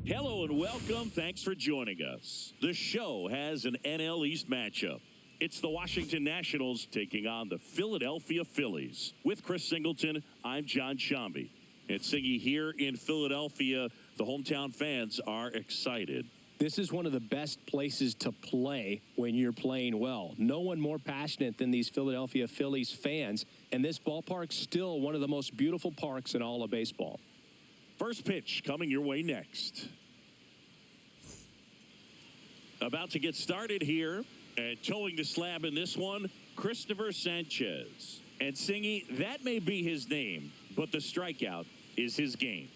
Hello and welcome. Thanks for joining us. The show has an NL East matchup. It's the Washington Nationals taking on the Philadelphia Phillies. With Chris Singleton, I'm John Shambi. And Singy, here in Philadelphia, the hometown fans are excited. This is one of the best places to play when you're playing well. No one more passionate than these Philadelphia Phillies fans. And this ballpark's still one of the most beautiful parks in all of baseball. First pitch coming your way next. About to get started here. And towing the slab in this one, Christopher Sanchez. And Singy, that may be his name, but the strikeout is his game.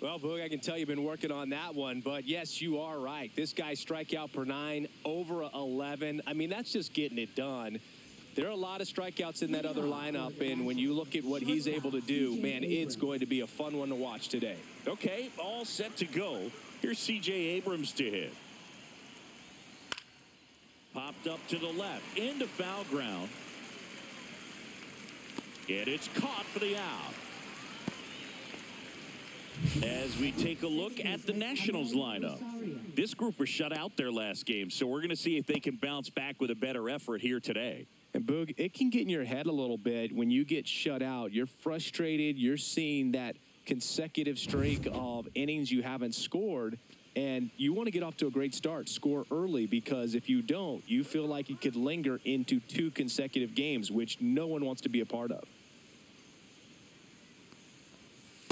Well, Boog, I can tell you've been working on that one, but yes, you are right. This guy's strikeout per 9, over 11. I mean, that's just getting it done. There are a lot of strikeouts in that other lineup, and when you look at what he's able to do, man, it's going to be a fun one to watch today. Okay, all set to go. Here's C.J. Abrams to hit. Popped up to the left, into foul ground. And it's caught for the out. As we take a look at the Nationals lineup. This group was shut out their last game, so we're going to see if they can bounce back with a better effort here today. And Boog, it can get in your head a little bit when you get shut out. You're frustrated. You're seeing that consecutive streak of innings you haven't scored. And you want to get off to a great start, score early, because if you don't, you feel like it could linger into 2 consecutive games, which no one wants to be a part of.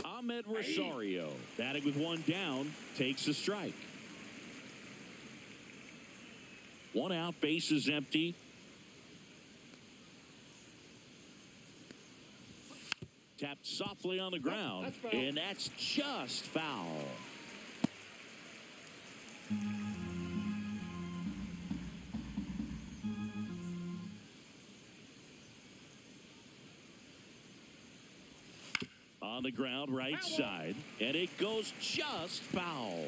Ahmed Rosario, batting with 1 down, takes a strike. 1 out, base is empty. Tapped softly on the ground, and that's just foul. On the ground, right side, and it goes just foul.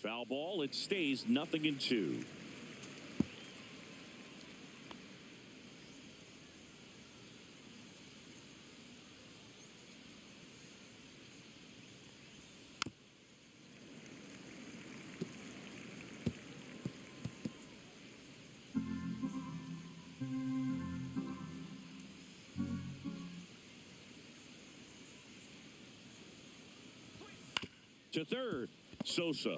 Foul ball, it stays 0-2. To third, Sosa.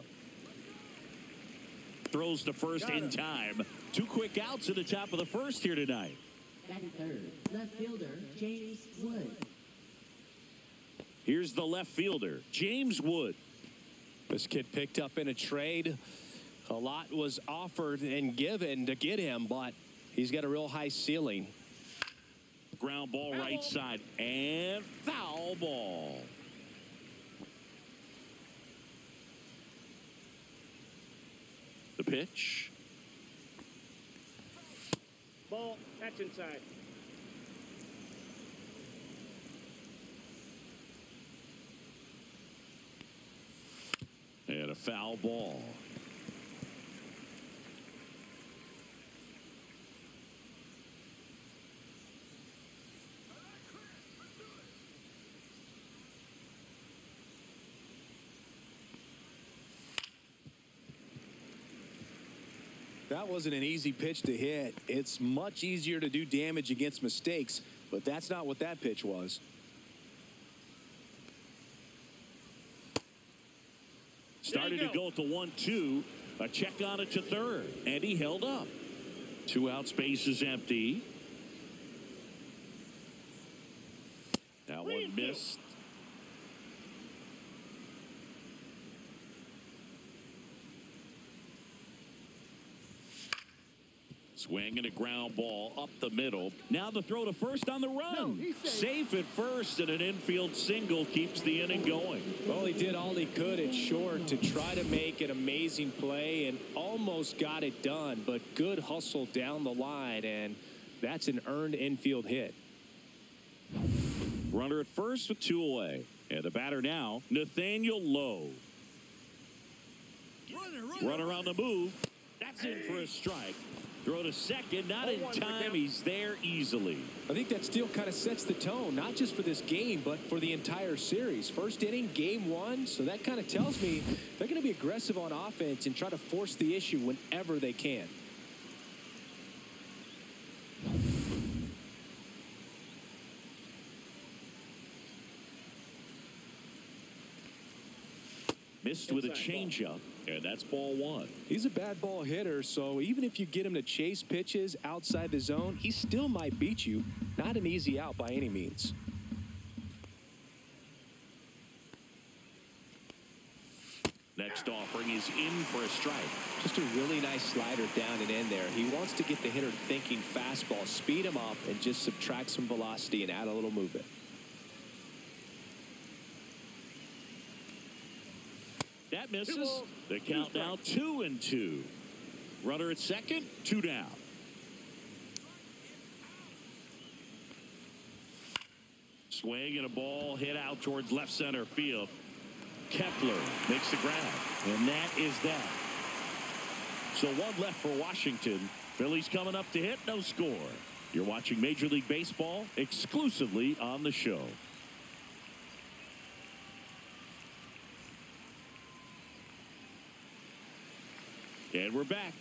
Throws to first in time. 2 quick outs at the top of the first here tonight. Batting third, left fielder, James Wood. Here's the left fielder, James Wood. This kid picked up in a trade. A lot was offered and given to get him, but he's got a real high ceiling. Ground ball right side, and foul ball. The pitch. Ball, that's inside. And a foul ball. That wasn't an easy pitch to hit. It's much easier to do damage against mistakes, but that's not what that pitch was. Started to go at the 1-2. A check on it to third, and he held up. 2 out, space is empty. That one missed. Swinging a ground ball up the middle. Now the throw to first on the run. Safe at first, and an infield single keeps the inning going. Well, he did all he could at short to try to make an amazing play and almost got it done, but good hustle down the line, and that's an earned infield hit. Runner at first with 2 away. And the batter now, Nathaniel Lowe. Runner on the move. That's in for a strike. Throw to second, not in time. He's there easily. I think that still kind of sets the tone, not just for this game, but for the entire series. First inning, game one, so that kind of tells me they're going to be aggressive on offense and try to force the issue whenever they can. Missed with a changeup, and that's ball one. He's a bad ball hitter, so even if you get him to chase pitches outside the zone, he still might beat you. Not an easy out by any means. Next offering is in for a strike. Just a really nice slider down and in there. He wants to get the hitter thinking fastball, speed him up, and just subtract some velocity and add a little movement. That misses. The count now 2-2. Runner at second, 2 down. Swing and a ball hit out towards left center field. Kepler makes the grab, and that is that. So one left for Washington. Phillies coming up to hit, no score. You're watching Major League Baseball exclusively on the show. And we're back.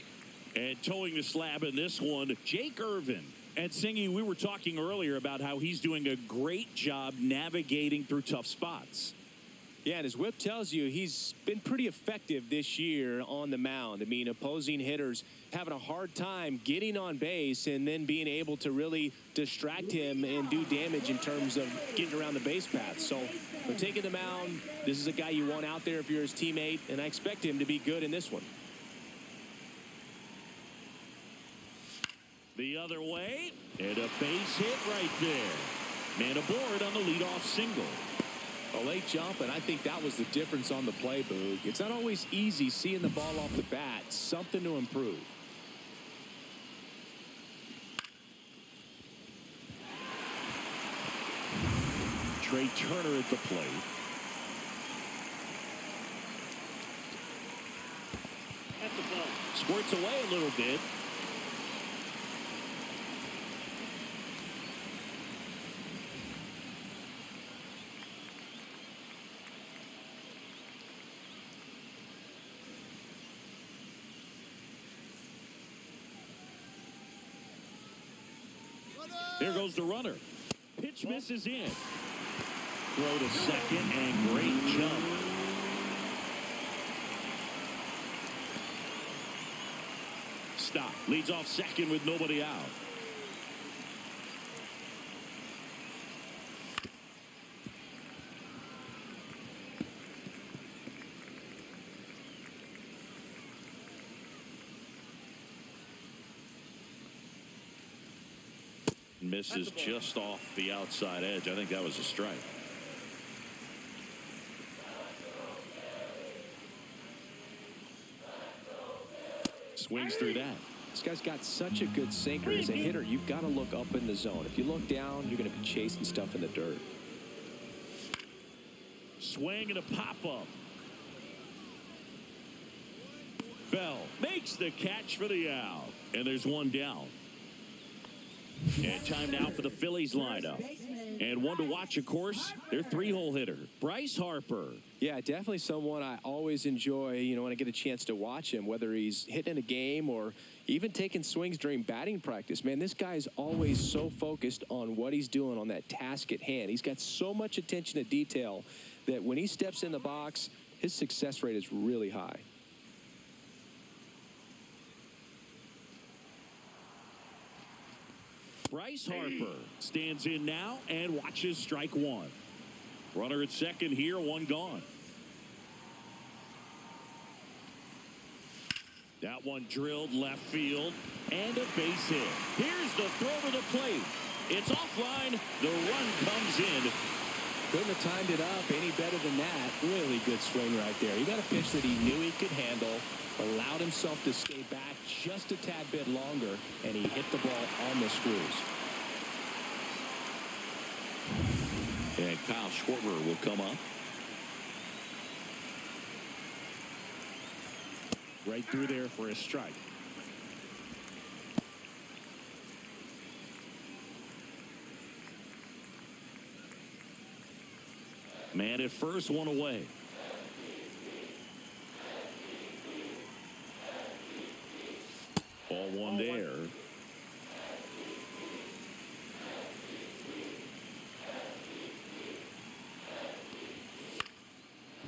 And towing the slab in this one, Jake Irvin. And Singy, we were talking earlier about how he's doing a great job navigating through tough spots. Yeah, and his whip tells you he's been pretty effective this year on the mound. I mean, opposing hitters having a hard time getting on base and then being able to really distract him and do damage in terms of getting around the base path. So, for taking the mound, this is a guy you want out there if you're his teammate, and I expect him to be good in this one. The other way, and a base hit right there. Man aboard on the leadoff single. A late jump, and I think that was the difference on the play, Boog. It's not always easy seeing the ball off the bat. Something to improve. Trey Turner at the plate. That's the ball. Squirts away a little bit. There goes the runner. Pitch misses in. Throw to second and great jump. Stop. Leads off second with nobody out. Misses just off the outside edge. I think that was a strike. Swings through that. This guy's got such a good sinker. As a hitter, you've got to look up in the zone. If you look down, you're going to be chasing stuff in the dirt. Swing and a pop-up. Bell makes the catch for the out. And there's one down. And time now for the Phillies lineup. And one to watch, of course, their 3-hole hitter, Bryce Harper. Yeah, definitely someone I always enjoy, when I get a chance to watch him, whether he's hitting a game or even taking swings during batting practice. Man, this guy's always so focused on what he's doing on that task at hand. He's got so much attention to detail that when he steps in the box, his success rate is really high. Bryce Harper stands in now and watches strike one. Runner at second here, one gone. That one drilled left field and a base hit. Here's the throw to the plate. It's offline. The run comes in. Couldn't have timed it up any better than that. Really good swing right there. He got a pitch that he knew he could handle, allowed himself to stay back just a tad bit longer, and he hit the ball on the screws. And Kyle Schwarber will come up. Right through there for a strike. Man at first, one away. Ball one there.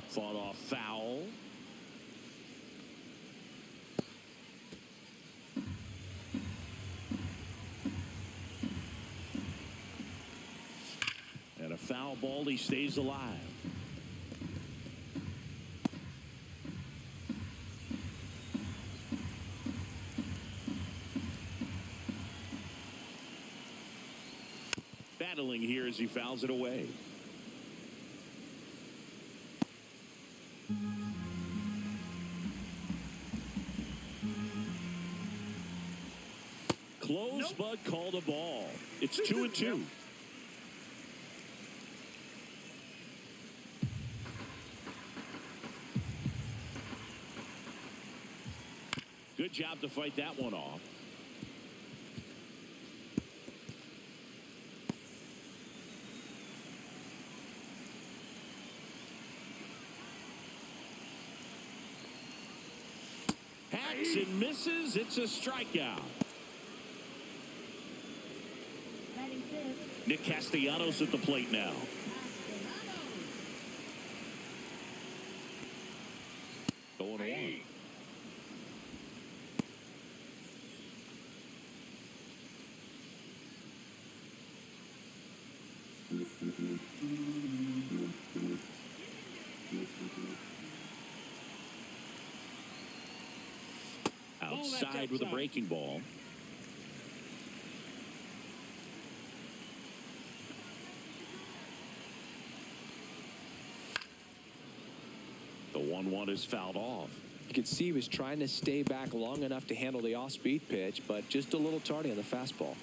Fought off foul. And a foul ball, he stays alive. Battling here as he fouls it away. Close, but called a ball. It's 2-2. Good job to fight that one off. Hacks and misses. It's a strikeout. Batting fifth, Nick Castellanos at the plate now. Going on. Outside with a breaking ball. The 1-1 is fouled off. You can see he was trying to stay back long enough to handle the off-speed pitch, but just a little tardy on the fastball.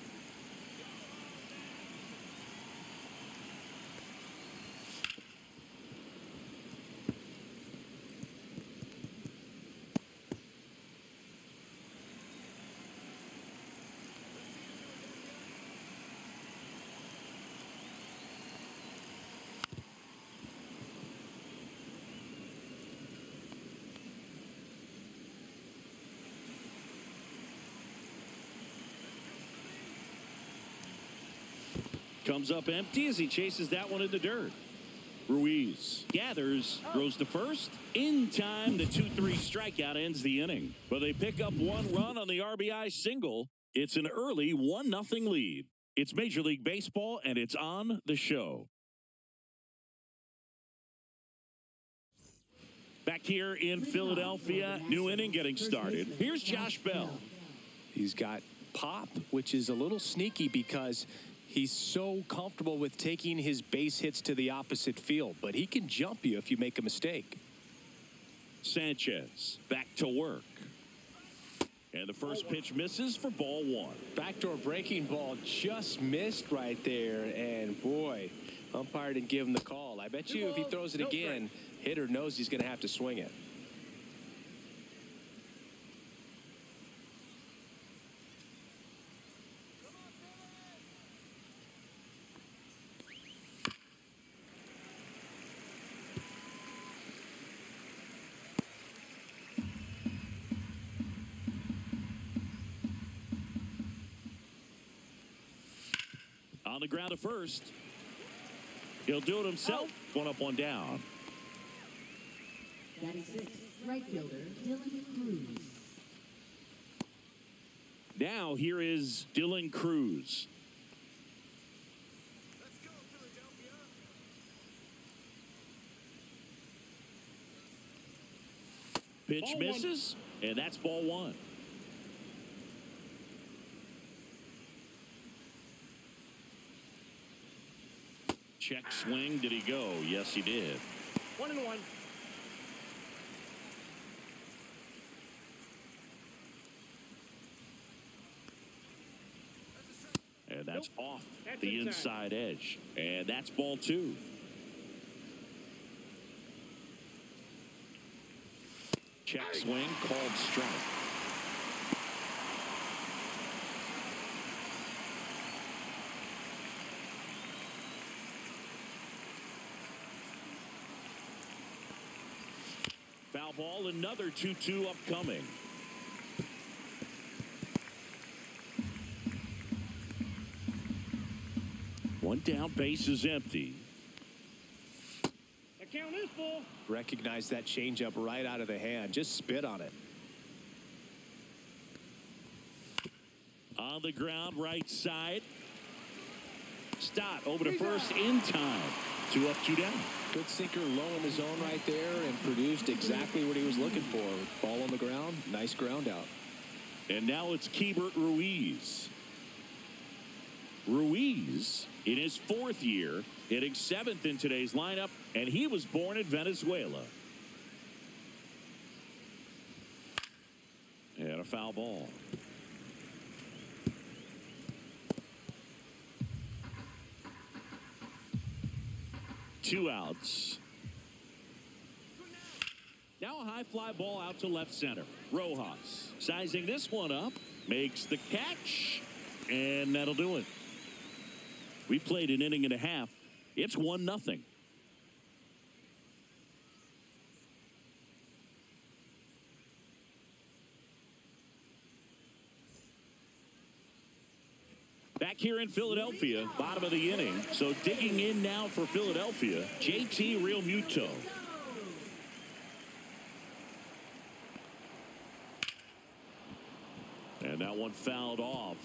Comes up empty as he chases that one in the dirt. Ruiz gathers, throws to first. In time, the 2-3 strikeout ends the inning. But they pick up one run on the RBI single. It's an early 1-0 lead. It's Major League Baseball, and it's on the show. Back here in Philadelphia, new inning getting started. Here's Josh Bell. He's got pop, which is a little sneaky because he's so comfortable with taking his base hits to the opposite field, but he can jump you if you make a mistake. Sanchez back to work. And the first pitch misses for ball one. Backdoor breaking ball just missed right there, and boy, umpire didn't give him the call. I bet you if he throws it again, hitter knows he's going to have to swing it. On the ground at first. He'll do it himself. One up, one down. batting sixth, right fielder Dylan Cruz. Now here is Dylan Cruz. Pitch misses, and that's ball one. Check swing. Did he go? Yes, he did. 1-1. And that's off the inside edge. And that's ball two. Check swing, called strike. ball. Another 2-2 upcoming. One down, base is empty. The count is full. Recognize that changeup right out of the hand. Just spit on it. On the ground, right side. Stott over to first in time. 2 up, 2 down. Good sinker low in the zone right there and produced exactly what he was looking for. Ball on the ground, nice ground out. And now it's Keibert Ruiz. Ruiz, in his 4th year, hitting 7th in today's lineup, and he was born in Venezuela. And a foul ball. Two outs. Now a high fly ball out to left center. Rojas sizing this one up, makes the catch, and that'll do it. We played an inning and a half. It's 1-0. Back here in Philadelphia, bottom of the inning. So digging in now for Philadelphia, JT Realmuto. And that one fouled off.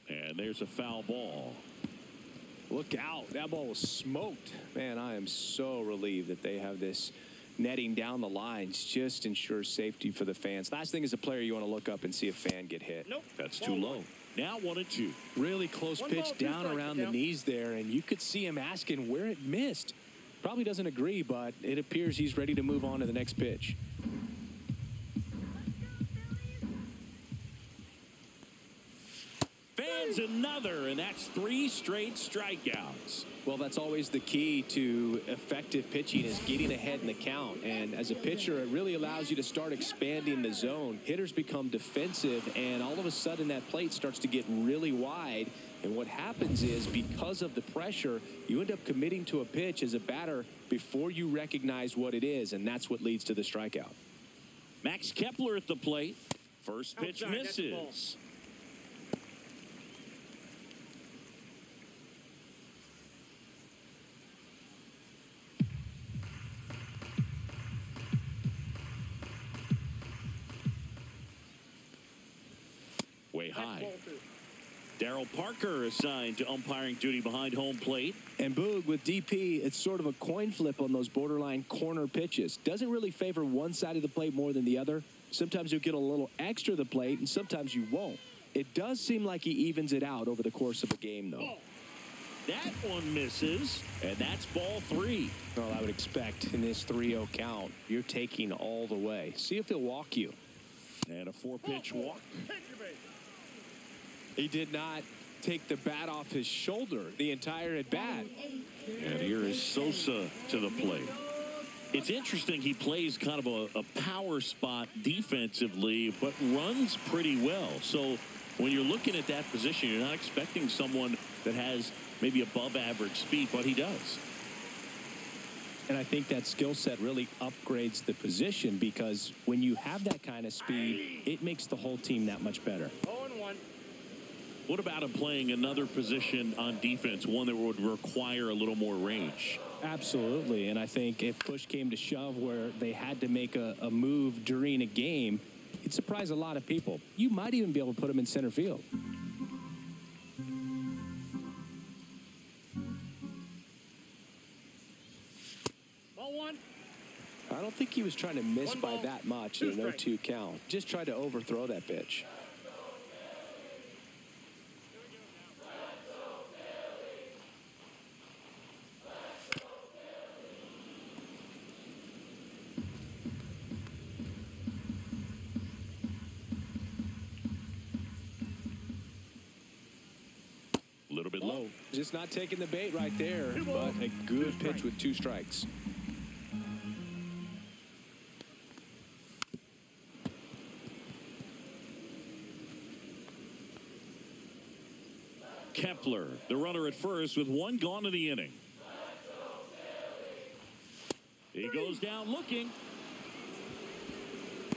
And there's a foul ball. Look out. That ball was smoked. Man, I am so relieved that they have this netting down the lines. Just ensures safety for the fans. Last thing as a player, you want to look up and see a fan get hit. Nope. That's too low. Now 1-2. Really close One pitch ball, 2 down strikes around to the count. knees there, and you could see him asking where it missed. Probably doesn't agree, but it appears he's ready to move on to the next pitch. Fans another, and that's 3 straight strikeouts. Well, that's always the key to effective pitching is getting ahead in the count. And as a pitcher, it really allows you to start expanding the zone. Hitters become defensive, and all of a sudden that plate starts to get really wide. And what happens is because of the pressure, you end up committing to a pitch as a batter before you recognize what it is, and that's what leads to the strikeout. Max Kepler at the plate. First pitch Outside, that's the ball. misses. Way high. Ball 2. Darryl Parker assigned to umpiring duty behind home plate. And Boog, with DP, it's sort of a coin flip on those borderline corner pitches. Doesn't really favor one side of the plate more than the other. Sometimes you'll get a little extra the plate, and sometimes you won't. It does seem like he evens it out over the course of a game, though. Ball. That one misses, and that's ball 3. Well, I would expect in this 3-0 count, you're taking all the way. See if he'll walk you. And a 4-pitch walk. Take your base. He did not take the bat off his shoulder the entire at bat. And here is Sosa to the plate. It's interesting he plays kind of a power spot defensively, but runs pretty well. So when you're looking at that position, you're not expecting someone that has maybe above average speed, but he does. And I think that skill set really upgrades the position because when you have that kind of speed, it makes the whole team that much better. 0-1. What about him playing another position on defense, one that would require a little more range? Absolutely. And I think if push came to shove where they had to make a move during a game, it'd surprise a lot of people. You might even be able to put him in center field. Ball 1. I don't think he was trying to miss One by ball, that much 2 in a strikes. 0-2 count. Just tried to overthrow that pitch. A little bit low. Just not taking the bait right there, but a good pitch with 2 strikes. Kepler, the runner at first with one gone in the inning. He goes down looking.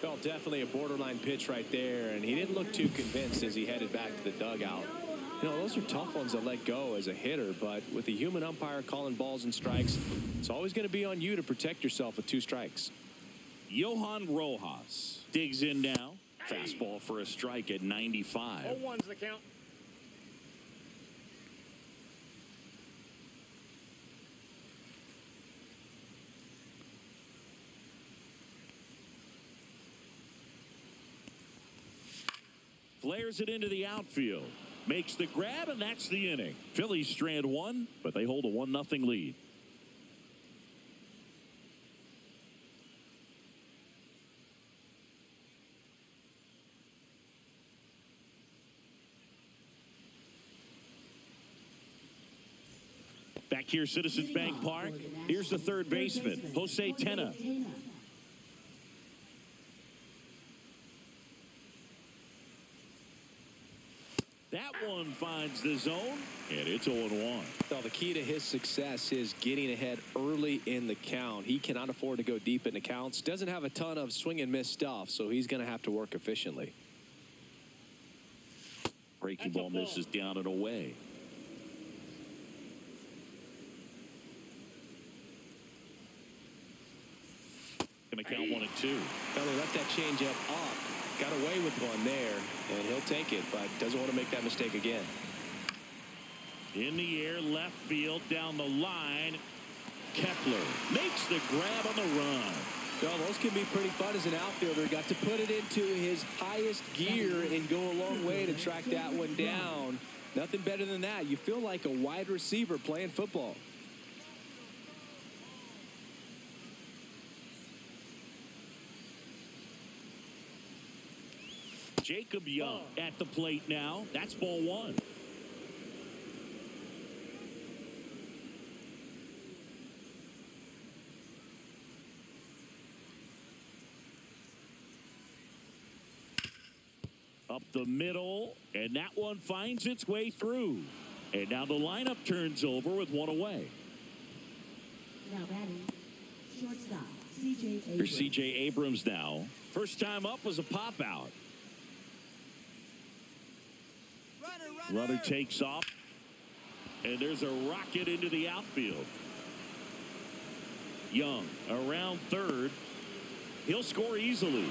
Well, definitely a borderline pitch right there, and he didn't look too convinced as he headed back to the dugout. You know, those are tough ones to let go as a hitter, but with the human umpire calling balls and strikes, it's always going to be on you to protect yourself with 2 strikes. Johan Rojas digs in now. Fastball for a strike at 95. 0-1's the count. Flares it into the outfield. Makes the grab, and that's the inning. Phillies strand 1, but they hold a 1-0 lead. Back here, Citizens Bank Park. Here's the third baseman, Jose Tena. That one finds the zone, and it's 0-1. Well, the key to his success is getting ahead early in the count. He cannot afford to go deep in the counts. Doesn't have a ton of swing and miss stuff, so he's going to have to work efficiently. Breaking ball misses down and away. Going to count 1-2. Well, he left that changeup up. Got away with one there, and he'll take it, but doesn't want to make that mistake again. In the air, left field, down the line. Kepler makes the grab on the run. Well, those can be pretty fun as an outfielder. Got to put it into his highest gear and go a long way to track that one down. Nothing better than that. You feel like a wide receiver playing football. Jacob Young at the plate now. That's ball 1. Up the middle, and that one finds its way through. And now the lineup turns over with 1 away. Now batting, shortstop, C.J. Abrams. Here's C.J. Abrams now. First time up was a pop out. Runner takes off, and there's a rocket into the outfield. Young around third. He'll score easily.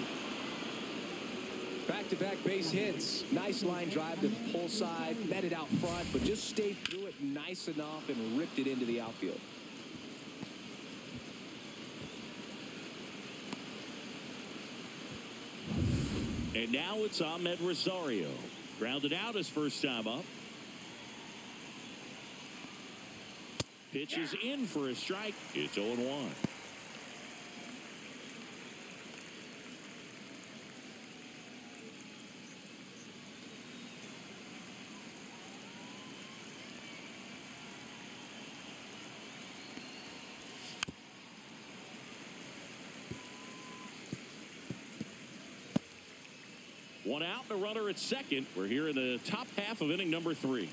Back-to-back base hits. Nice line drive to the pull side. Met it out front, but just stayed through it nice enough and ripped it into the outfield. And now it's Ahmed Rosario. Grounded out his first time up. Pitches in for a strike. It's 0-1. One out, the runner at second. We're here in the top half of inning number 3.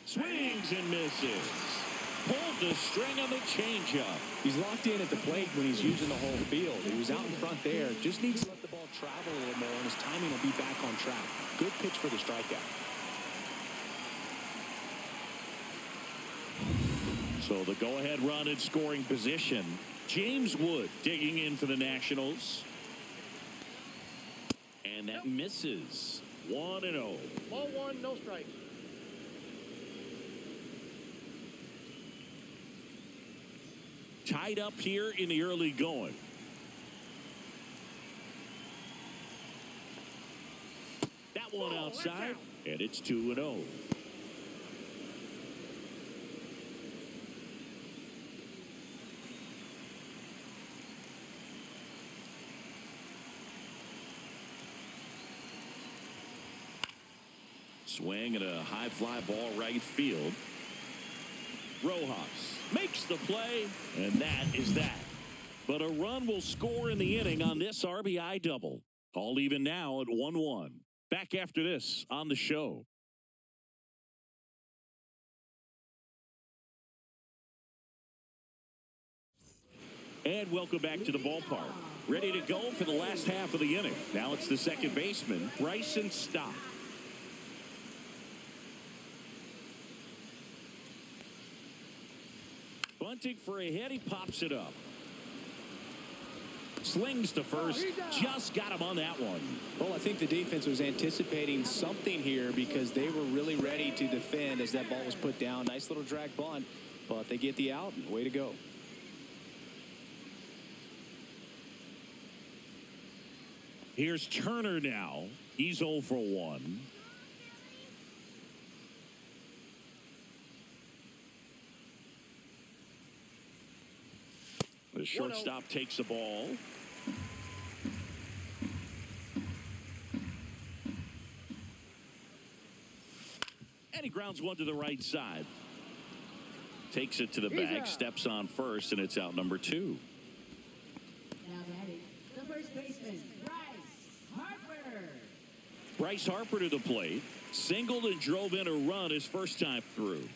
Swings and misses. Pulled the string on the changeup. He's locked in at the plate when he's using the whole field. He was out in front there. Just needs to let the ball travel a little more, and his timing will be back on track. Good pitch for the strikeout. So the go-ahead run in scoring position. James Wood digging in for the Nationals. And that misses. 1-0. Ball 1, no strike. Tied up here in the early going. That one outside, and it's 2-0. Swing and a high fly ball right field. Rojas makes the play, and that is that. But a run will score in the inning on this RBI double. All even now at 1-1. Back after this on the show. And welcome back to the ballpark. Ready to go for the last half of the inning. Now it's the second baseman, Bryson Stott. Bunting for a hit. He pops it up. Slings to first. Just got him on that one. Well, I think the defense was anticipating something here because they were really ready to defend as that ball was put down. Nice little drag bunt, but they get the out. And way to go. Here's Turner now. He's 0 for 1. The shortstop takes the ball. And he grounds one to the right side. Takes it to the bag, steps on first, and it's out number 2. Now batting, the first baseman, Bryce Harper to the plate. Singled and drove in a run his first time through.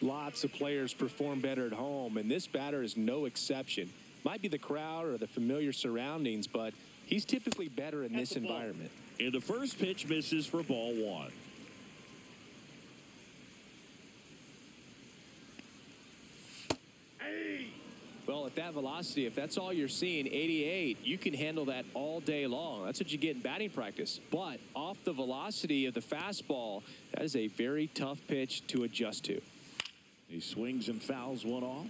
Lots of players perform better at home, and this batter is no exception. Might be the crowd or the familiar surroundings, but he's typically better in this environment. And the first pitch misses for ball 1. Well, at that velocity, if that's all you're seeing, 88, you can handle that all day long. That's what you get in batting practice. But off the velocity of the fastball, that is a very tough pitch to adjust to. He swings and fouls one off.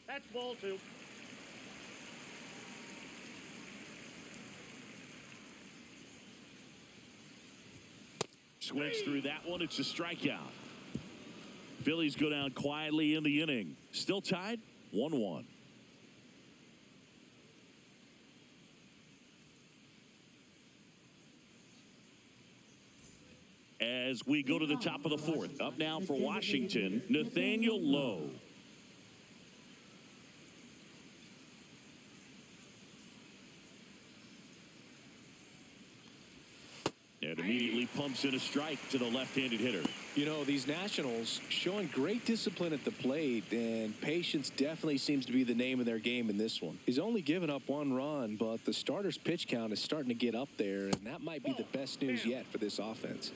That's ball 2. Swings through that one. It's a strikeout. Phillies go down quietly in the inning. Still tied 1-1. As we go to the top of the 4th. Up now for Washington, Nathaniel Lowe. And immediately pumps in a strike to the left-handed hitter. You know, these Nationals showing great discipline at the plate, and patience definitely seems to be the name of their game in this one. He's only given up 1 run, but the starter's pitch count is starting to get up there, and that might be the best news yet for this offense.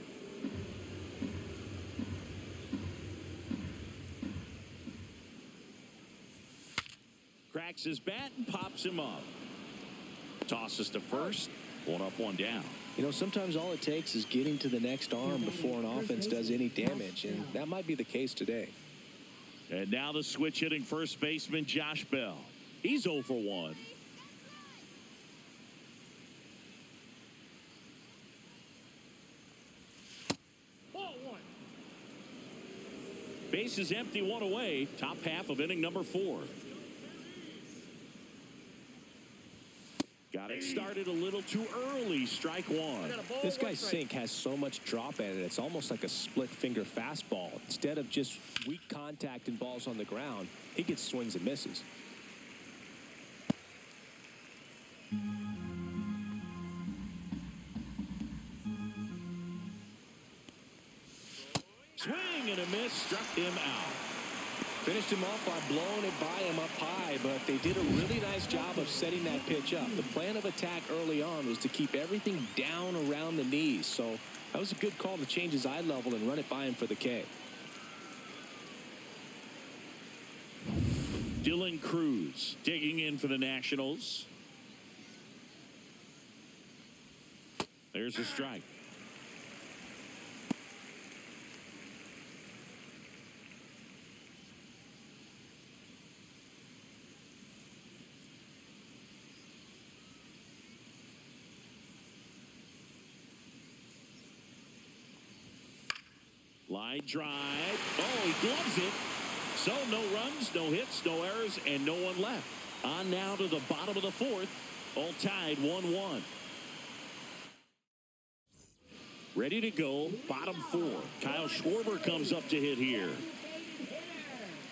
Cracks his bat and pops him up. Tosses to first. 1 up, 1 down. You know, sometimes all it takes is getting to the next arm before an offense does any damage, and that might be the case today. And now the switch hitting first baseman Josh Bell. He's 0 for 1. Ball 1. Base is empty, 1 away. Top half of inning number 4. Got it started a little too early. Strike 1. This guy's sink has so much drop at it. It's almost like a split finger fastball. Instead of just weak contact and balls on the ground, he gets swings and misses. Swing and a miss. Struck him out. Finished him off by blowing it by him up high, but they did a really nice job of setting that pitch up. The plan of attack early on was to keep everything down around the knees, so that was a good call to change his eye level and run it by him for the K. Dylan Cruz digging in for the Nationals. There's a strike. Line drive. Oh, he gloves it. So no runs, no hits, no errors, and no one left. On now to the bottom of the fourth. All tied 1-1. Ready to go, bottom four. Kyle Schwarber comes up to hit here.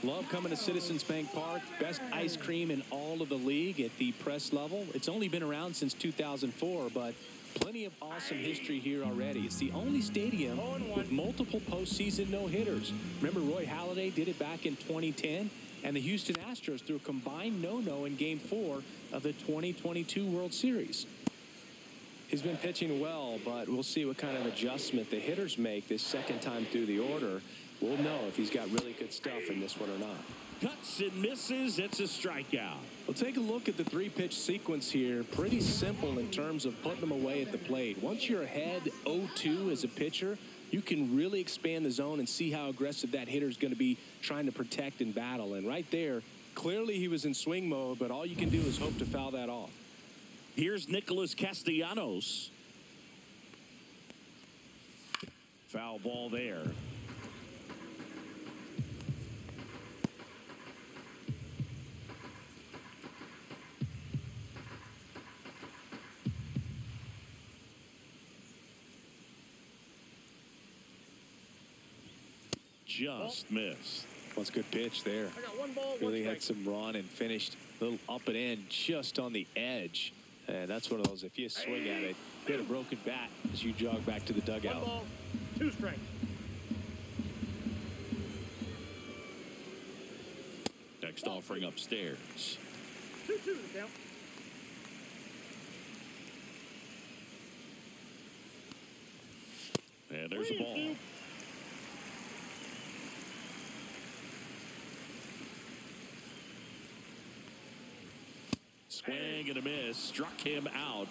Love coming to Citizens Bank Park. Best ice cream in all of the league at the press level. It's only been around since 2004, but plenty of awesome history here already. It's the only stadium with multiple postseason no-hitters. Remember Roy Halladay did it back in 2010? And the Houston Astros threw a combined no-no in Game 4 of the 2022 World Series. He's been pitching well, but we'll see what kind of adjustment the hitters make this second time through the order. We'll know if he's got really good stuff in this one or not. Cuts and misses. It's a strikeout. Well, take a look at the three-pitch sequence here. Pretty simple in terms of putting them away at the plate. Once you're ahead 0-2 as a pitcher, you can really expand the zone and see how aggressive that hitter is going to be trying to protect and battle. And right there, clearly he was in swing mode, but all you can do is hope to foul that off. Here's Nicholas Castellanos. Foul ball there. Just missed. Well, it's a good pitch there. I got one ball, Really one had strike. some run and finished a little up and in just on the edge. And that's one of those, if you swing at it, you get a broken bat as you jog back to the One dugout. ball, two strikes. Next offering upstairs. 2-2 the count. And there's a ball. 3-2. Swing and a miss. Struck him out.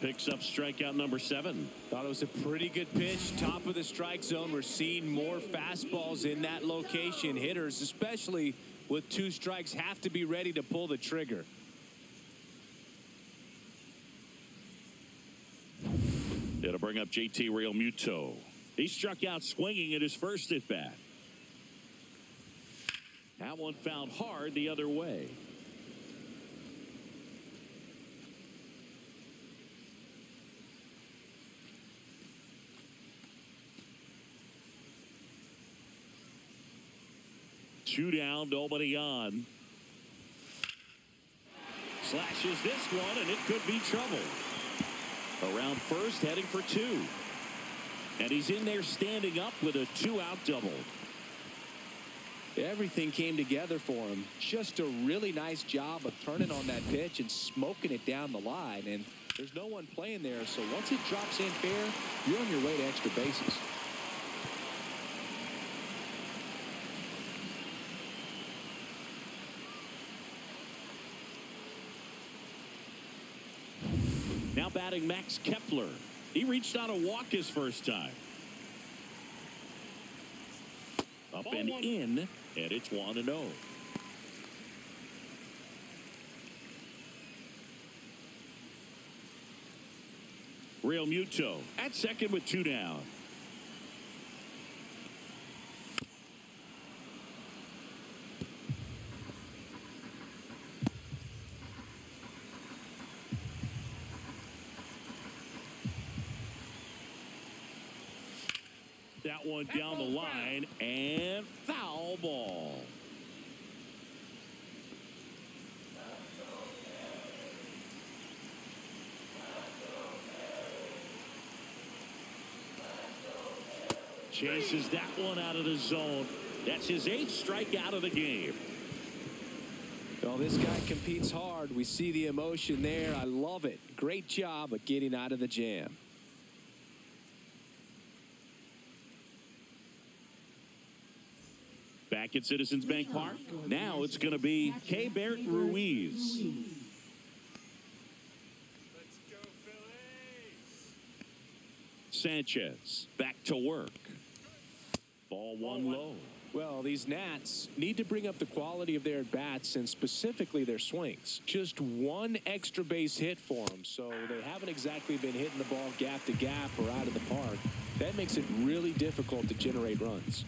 Picks up strikeout number 7. Thought it was a pretty good pitch. Top of the strike zone. We're seeing more fastballs in that location. Hitters, especially with 2 strikes, have to be ready to pull the trigger. It'll bring up JT Realmuto. He struck out swinging at his first at bat. That one fouled hard the other way. Two down, nobody on. Slashes this one, and it could be trouble. Around first, heading for 2. And he's in there standing up with a 2-out double. Everything came together for him. Just a really nice job of turning on that pitch and smoking it down the line. And there's no one playing there, so once it drops in fair, you're on your way to extra bases. Now batting Max Kepler. He reached on a walk his first time. Up Ball and one. in, and it's 1-0. Realmuto at second with 2 down. That one down the line, and foul ball. Chases that one out of the zone. That's his 8th strikeout of the game. Well, this guy competes hard. We see the emotion there. I love it. Great job of getting out of the jam. Back at Citizens Bank Park. Now it's going to be Keibert Ruiz. Sanchez back to work. Ball one low. Well, these Nats need to bring up the quality of their at-bats and specifically their swings. Just one extra base hit for them, so they haven't exactly been hitting the ball gap to gap or out of the park. That makes it really difficult to generate runs.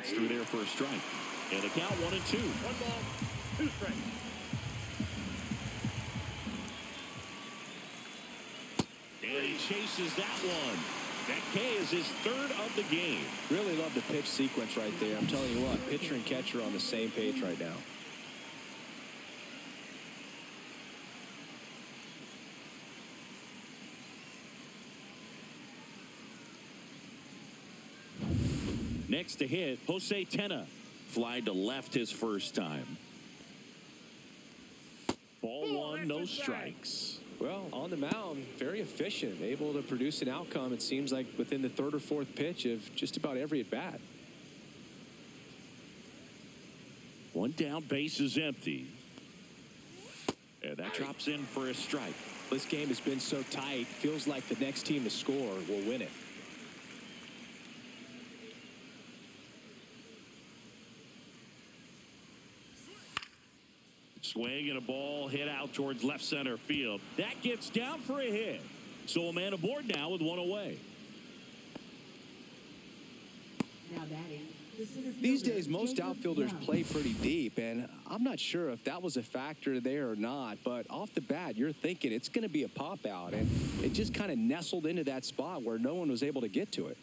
That's through there for a strike. And a count 1-2. 1 ball, 2 strikes. And he chases that one. That K is his third of the game. Really love the pitch sequence right there. I'm telling you what, pitcher and catcher are on the same page right now. Next to hit, Jose Tena. Fly to left his first time. Ball 1, no strikes. Well, on the mound, very efficient, able to produce an outcome, it seems like, within the third or fourth pitch of just about every at-bat. One down, base is empty. And that drops in for a strike. This game has been so tight, feels like the next team to score will win it. Swing and a ball hit out towards left center field. That gets down for a hit. So a man aboard now with one away. Now batting, the center These fielder, days, most Jacob outfielders Young. play pretty deep, and I'm not sure if that was a factor there or not, but off the bat, you're thinking it's going to be a pop-out, and it just kind of nestled into that spot where no one was able to get to it.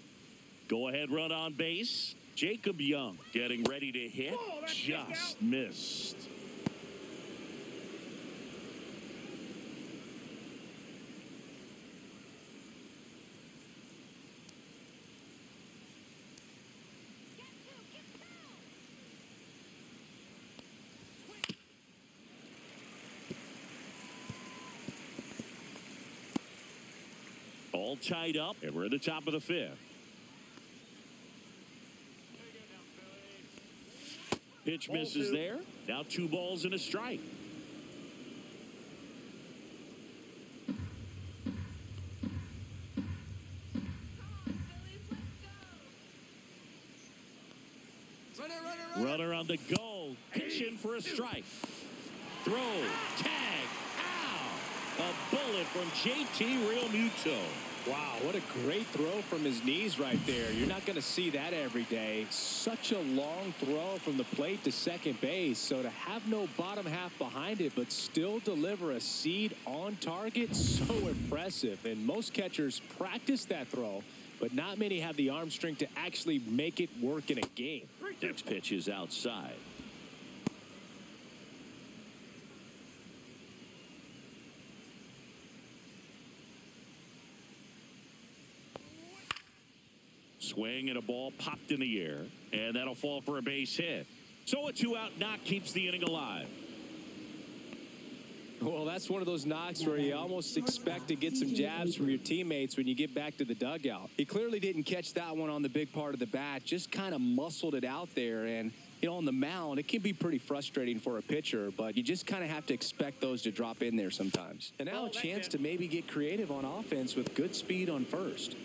Go ahead run on base. Jacob Young getting ready to hit. Oh, that's Just missed. All tied up, and we're at the top of the 5th. Pitch misses there. Now 2 balls and a strike. Runner on the go. Pitch in for a strike. Throw. Tag. Ow. A bullet from JT Realmuto. Wow, what a great throw from his knees right there. You're not going to see that every day. Such a long throw from the plate to second base. So to have no bottom half behind it, but still deliver a seed on target, so impressive. And most catchers practice that throw, but not many have the arm strength to actually make it work in a game. Next pitch is outside. Swing and a ball popped in the air, and that'll fall for a base hit. So a 2-out knock keeps the inning alive. Well, that's one of those knocks where you almost expect to get some jabs from your teammates when you get back to the dugout. He clearly didn't catch that one on the big part of the bat, just kind of muscled it out there. And, you know, on the mound, it can be pretty frustrating for a pitcher, but you just kind of have to expect those to drop in there sometimes. And now a chance to maybe get creative on offense with good speed on first.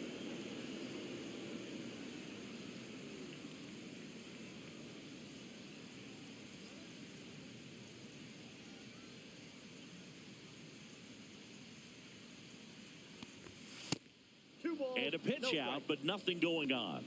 And a pitch out, but nothing going on.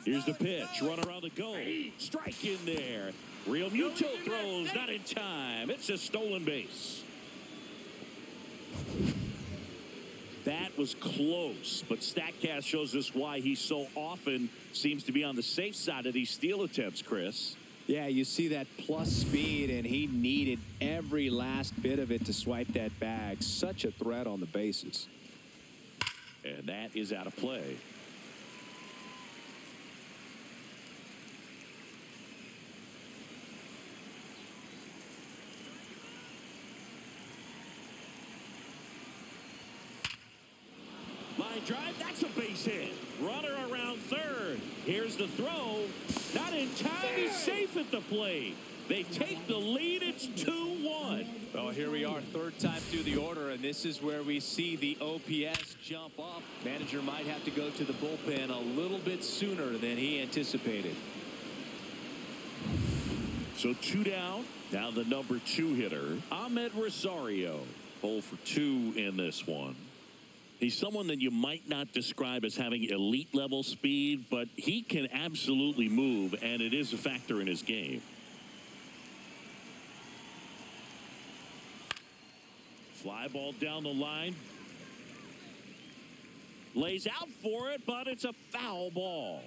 Here's the pitch. Runner on the go. Strike in there. Realmuto throws not in time. It's a stolen base. That was close, but StatCast shows us why he so often seems to be on the safe side of these steal attempts, Chris. Yeah, you see that plus speed, and he needed every last bit of it to swipe that bag. Such a threat on the bases. And that is out of play. Line drive, that's a base hit. Runner around third. Here's the throw. Not in time. He's safe at the plate. They take the lead. It's 2-1. Well, here we are, third time through the order, and this is where we see the OPS jump up. Manager might have to go to the bullpen a little bit sooner than he anticipated. So 2 down. Now the number 2 hitter, Ahmed Rosario. 0 for 2 in this one. He's someone that you might not describe as having elite level speed, but he can absolutely move, and it is a factor in his game. Fly ball down the line. Lays out for it, but it's a foul ball.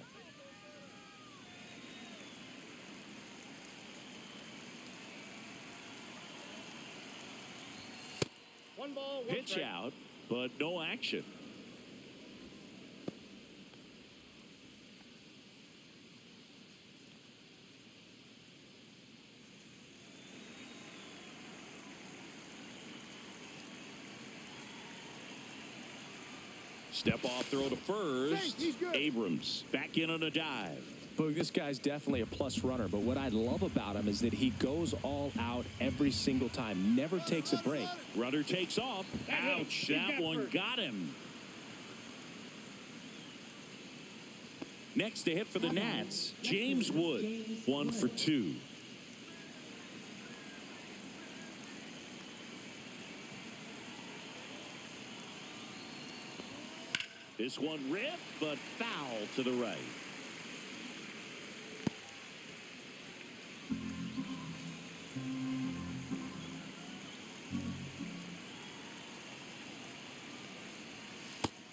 One ball, one Pitch strike. out, but no action. Step off throw to first. He's good. Abrams back in on a dive. Boog, this guy's definitely a plus runner, but what I love about him is that he goes all out every single time, never takes a break. Runner takes off. Ouch, that one got him. Next to hit for the Nats, James Wood, 1 for 2. This one ripped, but foul to the right.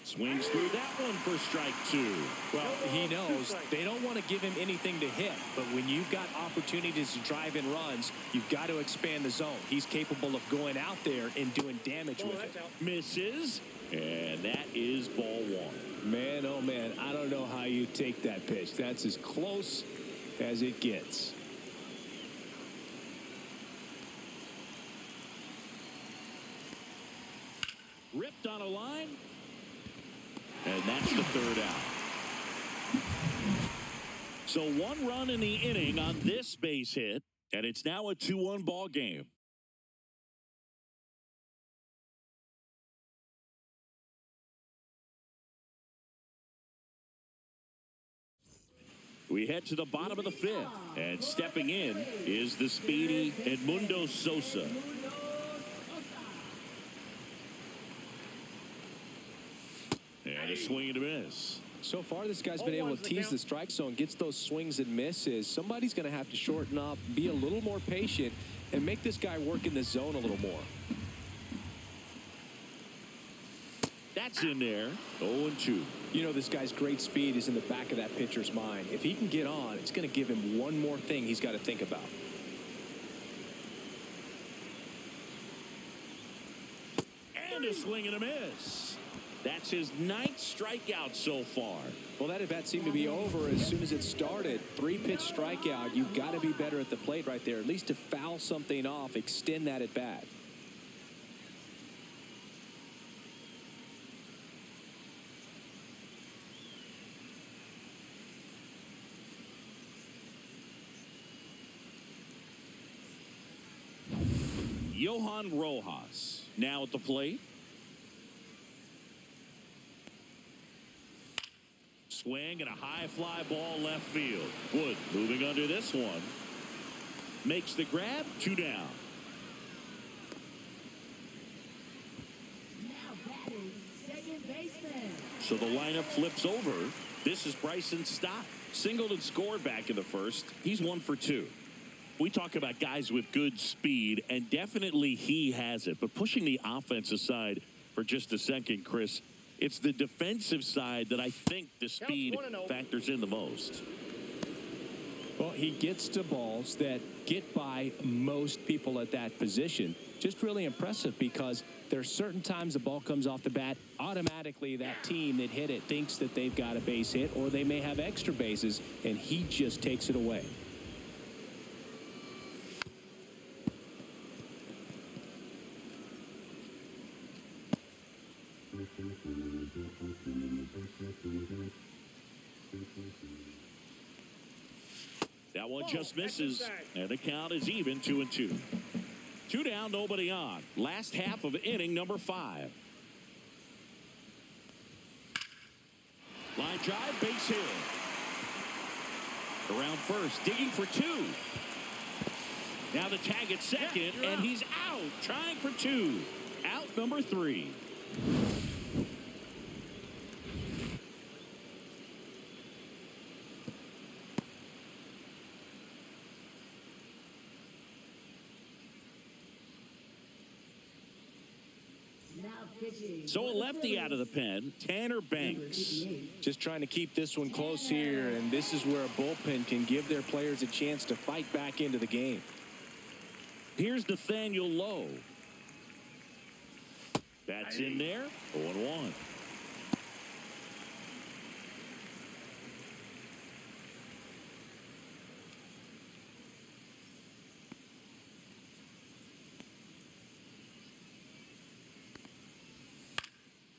Swings through that one for strike 2. Well, he knows they don't want to give him anything to hit, but when you've got opportunities to drive in runs, you've got to expand the zone. He's capable of going out there and doing damage with it. Misses, and that is ball 1. Man, oh man, I don't know how you take that pitch. That's as close as it gets. Ripped on a line. And that's the 3rd out. So 1 run in the inning on this base hit, and it's now a 2-1 ball game. We head to the bottom of the 5th, and stepping in is the speedy Edmundo Sosa. And a swing and a miss. So far, this guy's been able to tease the strike zone, gets those swings and misses. Somebody's going to have to shorten up, be a little more patient, and make this guy work in the zone a little more. That's in there. 0-2. You know, this guy's great speed is in the back of that pitcher's mind. If he can get on, it's going to give him one more thing he's got to think about. And a swing and a miss. That's his 9th strikeout so far. Well, that at-bat seemed to be over as soon as it started. 3-pitch strikeout. You've got to be better at the plate right there, at least to foul something off, extend that at-bat. Johan Rojas now at the plate. Swing and a high fly ball left field. Wood moving under this one. Makes the grab. 2 down. Now batting, second baseman. So the lineup flips over. This is Bryson Stott. Singled and scored back in the 1st. He's 1 for 2. We talk about guys with good speed, and definitely he has it. But pushing the offense aside for just a second, Chris, it's the defensive side that I think the speed factors in the most. Well, he gets to balls that get by most people at that position. Just really impressive because there's certain times the ball comes off the bat, automatically that team that hit it thinks that they've got a base hit or they may have extra bases, and he just takes it away. That one just misses, and the count is even 2-2. Two down, nobody on. Last half of inning number 5. Line drive, base hit. Around first, digging for 2. Now the tag at second, and he's out, trying for 2. Out number 3. So a lefty out of the pen, Tanner Banks. Just trying to keep this one close here, and this is where a bullpen can give their players a chance to fight back into the game. Here's Nathaniel Lowe. That's in there, 0-1.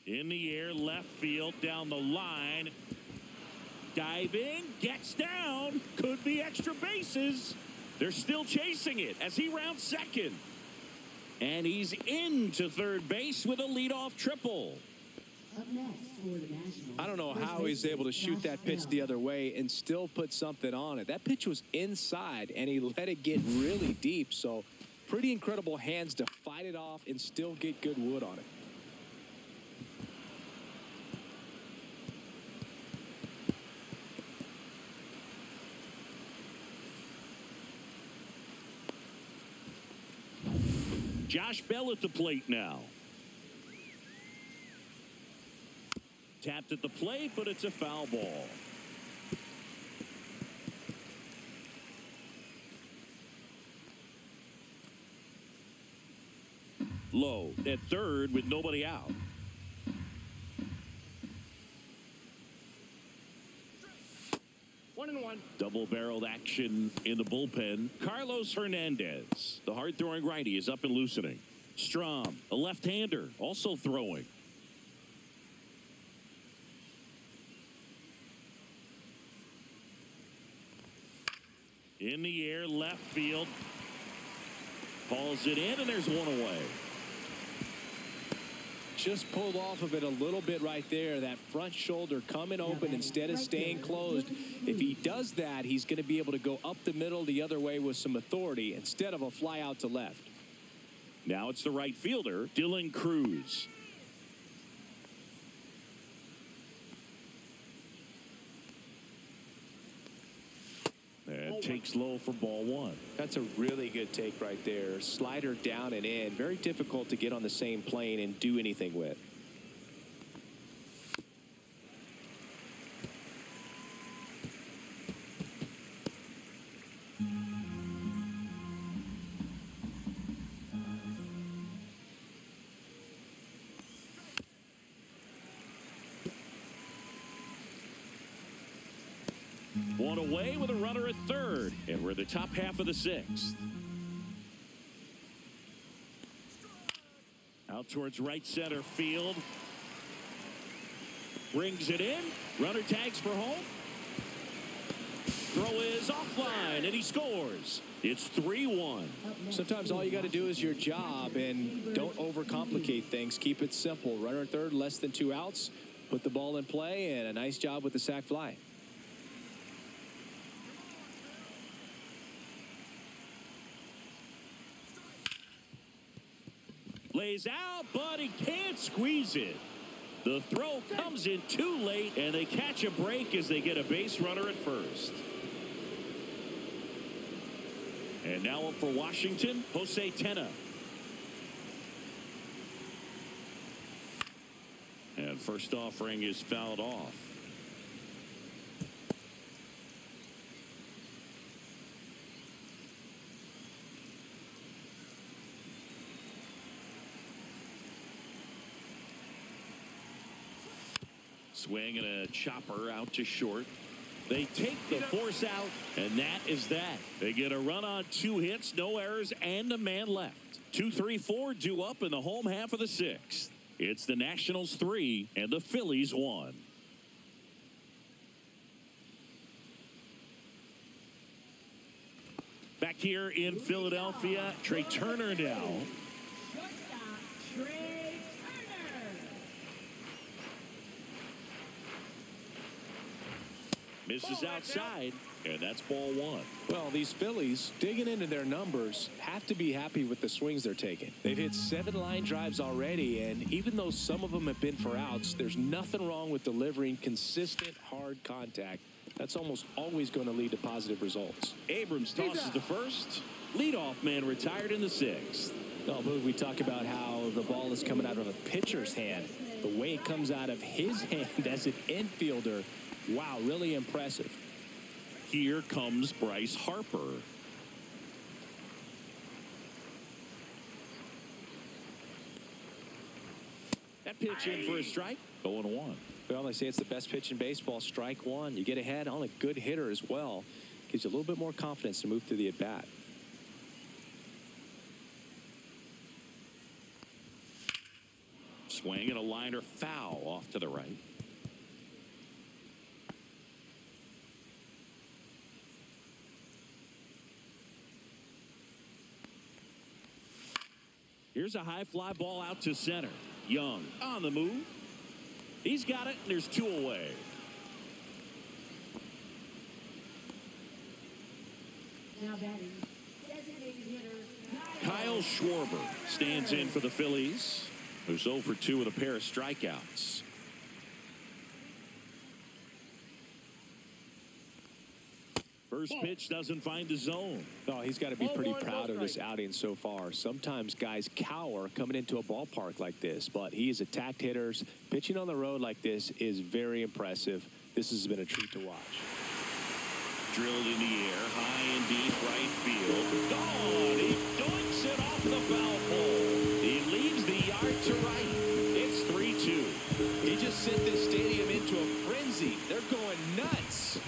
In the air, left field, down the line. Diving, gets down, could be extra bases. They're still chasing it as he rounds second. And he's into third base with a leadoff triple. Up next for the Nationals. I don't know how he's able to shoot that pitch the other way and still put something on it. That pitch was inside, and he let it get really deep. So pretty incredible hands to fight it off and still get good wood on it. Josh Bell at the plate now. Tapped at the plate, but it's a foul ball. Low at third with nobody out. Double-barreled action in the bullpen. Carlos Hernandez, the hard-throwing righty, is up and loosening. Strom, a left-hander, also throwing. In the air, left field. Hauls it in, and there's one away. Just pulled off of it a little bit right there. That front shoulder coming open instead of staying closed. If he does that, he's going to be able to go up the middle the other way with some authority instead of a fly out to left. Now it's the right fielder, Dylan Cruz. And takes low for ball 1. That's a really good take right there. Slider down and in. Very difficult to get on the same plane and do anything with. One away with a runner at third, and we're in the top half of the 6th. Out towards right center field. Brings it in. Runner tags for home. Throw is offline, and he scores. It's 3-1. Sometimes all you got to do is your job, and don't overcomplicate things. Keep it simple. Runner at third, less than 2 outs. Put the ball in play, and a nice job with the sac fly. Lays out, but he can't squeeze it. The throw comes in too late, and they catch a break as they get a base runner at first. And now up for Washington, Jose Tena. And first offering is fouled off. Swing and a chopper out to short. They take the force out, and that is that. They get a run on 2 hits, no errors, and a man left. 2-3-4 due up in the home half of the 6th. It's the Nationals 3 and the Phillies 1. Back here in Philadelphia, Trey Turner now. Shortstop, Trey Turner. Misses outside, and that's ball one. Well, these Phillies, digging into their numbers, have to be happy with the swings they're taking. They've hit 7 line drives already, and even though some of them have been for outs, there's nothing wrong with delivering consistent, hard contact. That's almost always going to lead to positive results. Abrams tosses to first. Leadoff man retired in the 6th. Oh, but we talk about how the ball is coming out of a pitcher's hand. The way it comes out of his hand as an infielder, wow, really impressive. Here comes Bryce Harper. That pitch in for a strike. 0-1. Well, they say it's the best pitch in baseball. Strike one. You get ahead on a good hitter as well. Gives you a little bit more confidence to move through the at-bat. Swing and a liner foul off to the right. Here's a high fly ball out to center. Young on the move. He's got it, and there's 2 away. Now batting, designated hitter, Kyle Schwarber stands in for the Phillies, who's 0 for 2 with a pair of strikeouts. First pitch doesn't find the zone. Oh, he's got to be pretty proud of this outing so far. Sometimes guys cower coming into a ballpark like this, but he has attacked hitters. Pitching on the road like this is very impressive. This has been a treat to watch. Drilled in the air, high and deep right field. Gone! He doinks it off the foul pole. He leaves the yard to right. It's 3-2. He just sent this stadium into a frenzy. They're going nuts.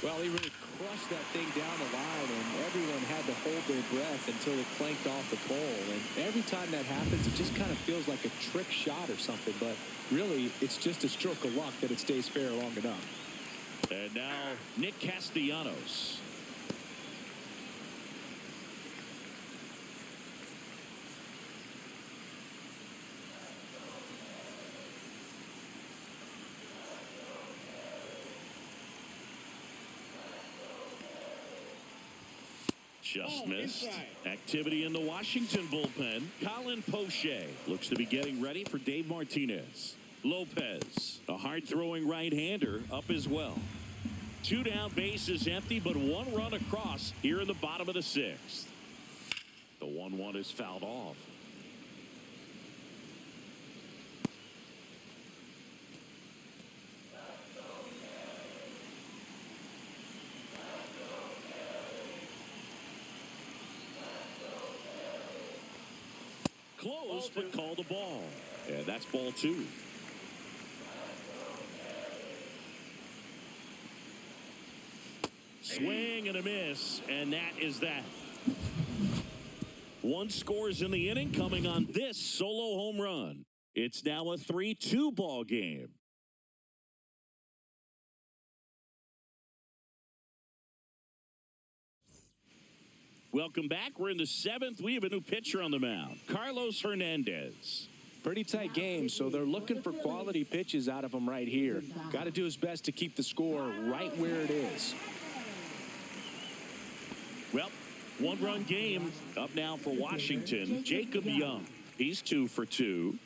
Well, he really crushed that thing down the line, and everyone had to hold their breath until it clanked off the pole. And every time that happens, it just kind of feels like a trick shot or something. But really, it's just a stroke of luck that it stays fair long enough. And now, Nick Castellanos. Just missed. Activity in the Washington bullpen. Colin Poche looks to be getting ready for Dave Martinez. Lopez, a hard-throwing right-hander, up as well. 2 down, bases empty, but 1 run across here in the bottom of the 6th. The 1-1 is fouled off. Close, but called a ball. And that's ball 2. Swing and a miss, and that is that. 1 scores in the inning coming on this solo home run. It's now a 3-2 ball game. Welcome back. We're in the 7th. We have a new pitcher on the mound, Carlos Hernandez. Pretty tight game, so they're looking for quality pitches out of him right here. Got to do his best to keep the score right where it is. Well, 1-run game up now for Washington. Jacob Young, he's 2 for 2.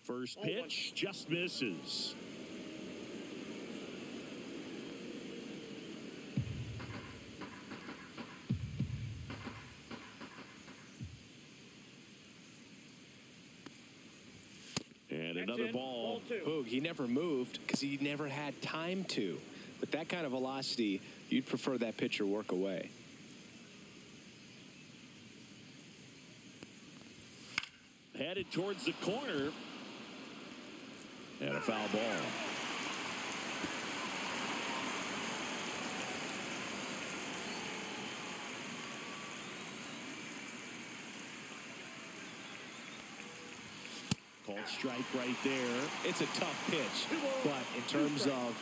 First pitch just misses. And another ball. Boog, he never moved because he never had time to. With that kind of velocity, you'd prefer that pitcher work away. Headed towards the corner. And a foul ball. Strike right there. It's a tough pitch, but in terms of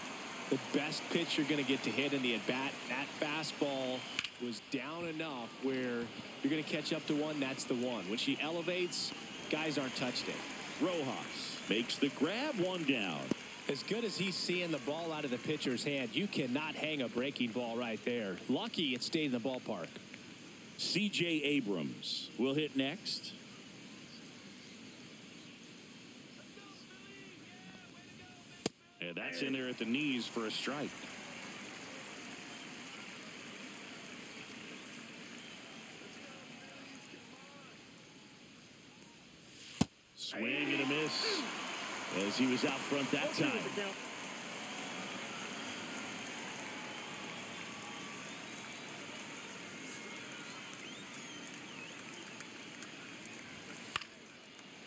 the best pitch you're going to get to hit in the at-bat, that fastball was down enough where you're going to catch up to one. That's the one. When she elevates, guys aren't touched it. Rojas makes the grab, one down. As good as he's seeing the ball out of the pitcher's hand, you cannot hang a breaking ball right there. Lucky it stayed in the ballpark. C.J. Abrams will hit next. And that's in there at the knees for a strike. Swing and a miss as he was out front that time.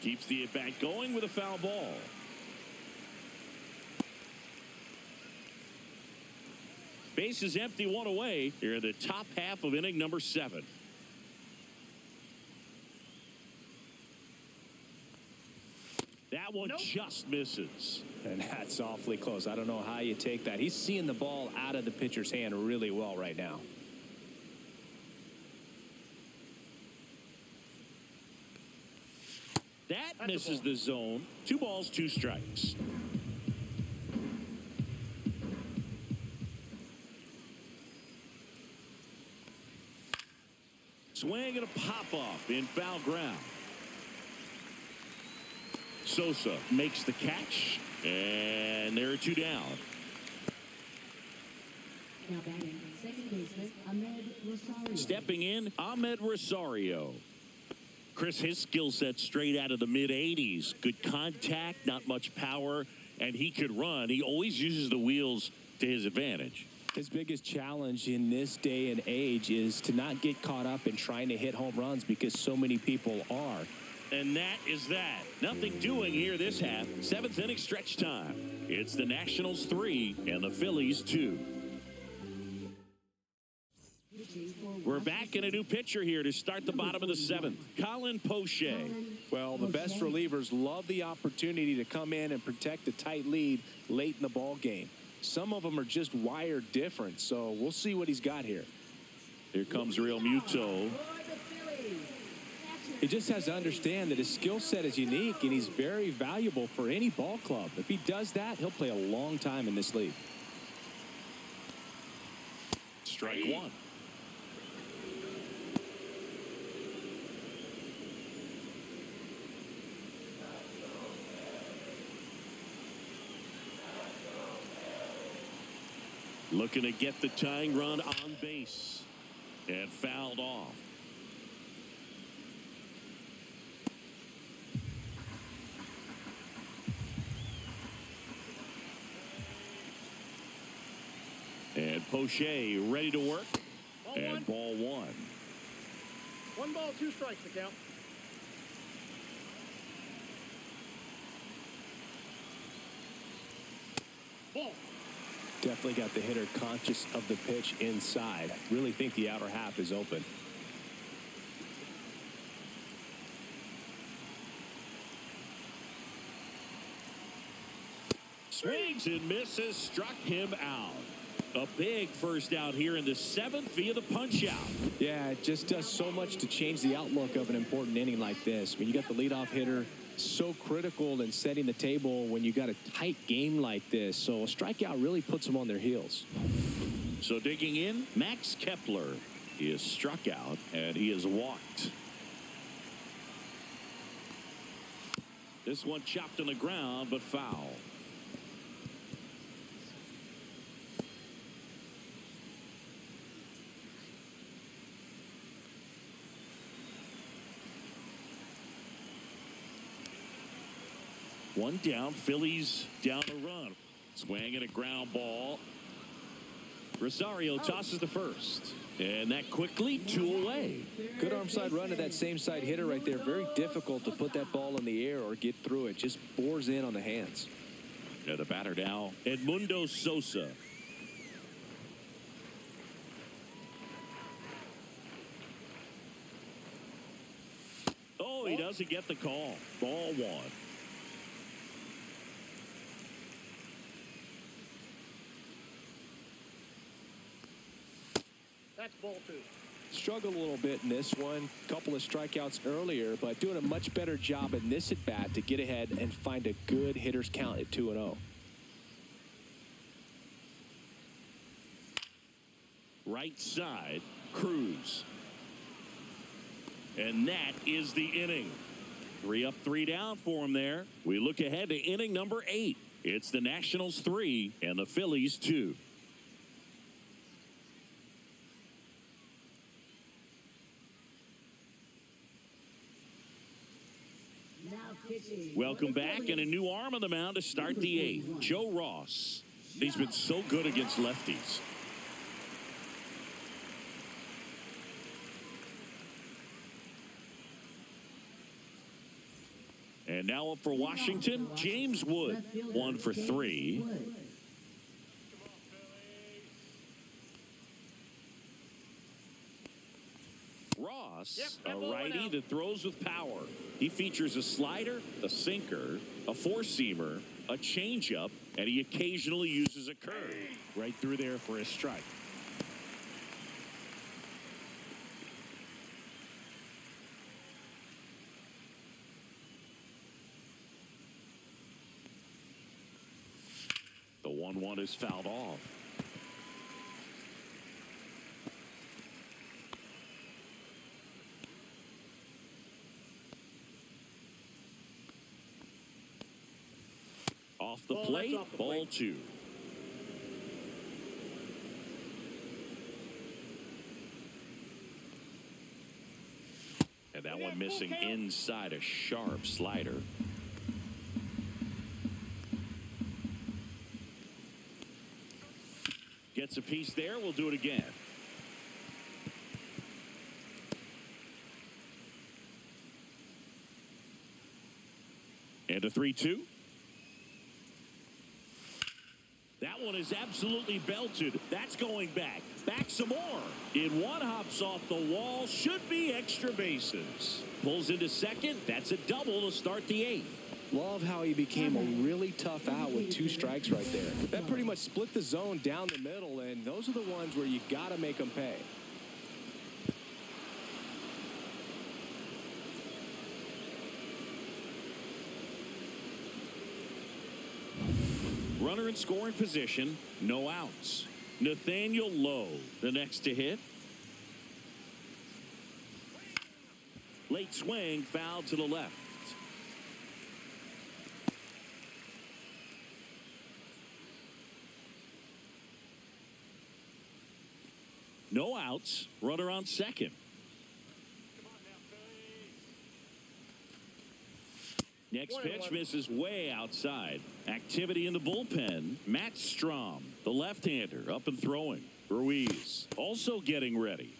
Keeps the at-bat going with a foul ball. Base is empty, one away. Here in the top half of inning number 7. That one just misses. And that's awfully close. I don't know how you take that. He's seeing the ball out of the pitcher's hand really well right now. That misses the zone. 2 balls, 2 strikes. Swing and a pop-up in foul ground. Sosa makes the catch, and there are 2 down. Now batting, second baseman, Ahmed Rosario. Stepping in, Ahmed Rosario. Chris, his skill set straight out of the mid-80s. Good contact, not much power, and he could run. He always uses the wheels to his advantage. His biggest challenge in this day and age is to not get caught up in trying to hit home runs because so many people are. And that is that. Nothing doing here this half. 7th inning stretch time. It's the Nationals 3 and the Phillies 2. We're back in a new pitcher here to start the bottom of the 7th. Colin Poche. Well, the best relievers love the opportunity to come in and protect a tight lead late in the ball game. Some of them are just wired different, so we'll see what he's got here. Here comes Real Muto. He just has to understand that his skill set is unique and he's very valuable for any ball club. If he does that, he'll play a long time in this league. Strike 1. Looking to get the tying run on base and fouled off. And Poche ready to work. And ball 1. 1 ball, 2 strikes to count. Ball. Definitely got the hitter conscious of the pitch inside. Really think the outer half is open. Swings and misses, struck him out. A big first out here in the 7th via the punch out. Yeah, it just does so much to change the outlook of an important inning like this. When you got the leadoff hitter, so critical in setting the table when you got a tight game like this. So a strikeout really puts them on their heels. So digging in, Max Kepler. He is struck out and he is walked. This one chopped on the ground, but foul. One down, Phillies down a run. Swing and a ground ball. Rosario tosses the first. And that quickly 2 away. Good arm side run to that same side hitter right there. Very difficult to put that ball in the air or get through it. Just bores in on the hands. Yeah, the batter now, Edmundo Sosa. Oh, he doesn't get the call. Ball 1. That's ball 2. Struggled a little bit in this one. Couple of strikeouts earlier, but doing a much better job in this at-bat to get ahead and find a good hitter's count at 2-0. Right side, Cruz. And that is the inning. 3 up, 3 down for him there. We look ahead to inning number 8. It's the Nationals 3 and the Phillies 2. Now pitching. Welcome back, and a new arm on the mound to start the 8th. Joe Ross. He's been so good against lefties. And now up for Washington, James Wood. 1 for 3. Ross, a righty that throws with power. He features a slider, a sinker, a four-seamer, a changeup, and he occasionally uses a curve. Right through there for a strike. The 1-1 is fouled off. Off the plate, ball 2. And that one missing inside, a sharp slider. Gets a piece there. We'll do it again. And a 3-2. That one is absolutely belted. That's going back. Back some more. In one, hops off the wall. Should be extra bases. Pulls into second. That's a double to start the 8th. Love how he became a really tough out with 2 strikes right there. That pretty much split the zone down the middle, and those are the ones where you got to make them pay. Runner in scoring position, no outs. Nathaniel Lowe, the next to hit. Late swing, foul to the left. No outs, runner on second. Next pitch misses way outside. Activity in the bullpen. Matt Strom, the left-hander, up and throwing. Ruiz also getting ready.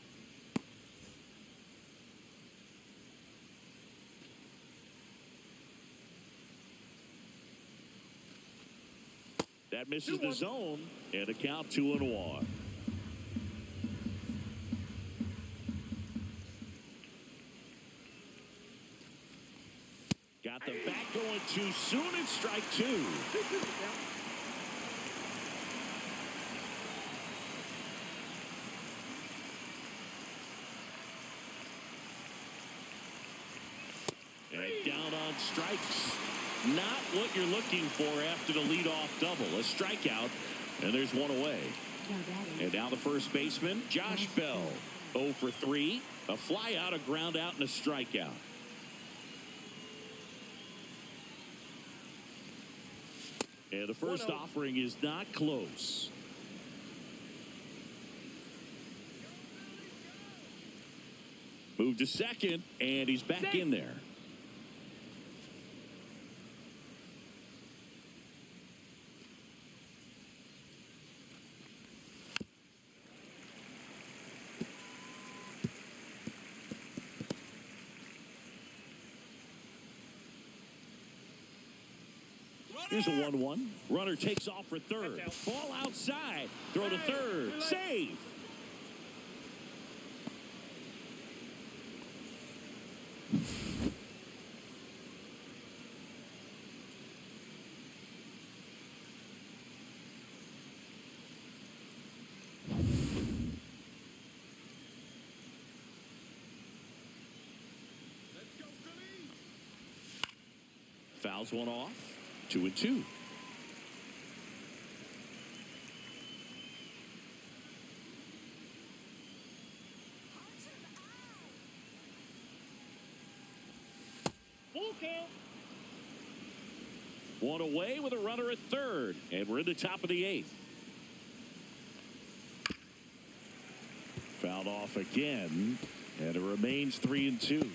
That misses the zone, and a count 2-1. Got the bat going too soon. It's strike 2. And down on strikes. Not what you're looking for after the leadoff double. A strikeout, and there's one away. And now the first baseman, Josh Bell. 0 for 3. A fly out, a ground out, and a strikeout. And the first offering is not close. Move to second, and he's back in there. Here's a 1-1. Runner takes off for third. Ball outside. Throw to third. Save. Fouls one off. 2-2. Full count. One away with a runner at third. And we're in the top of the 8th. Fouled off again. And it remains 3-2.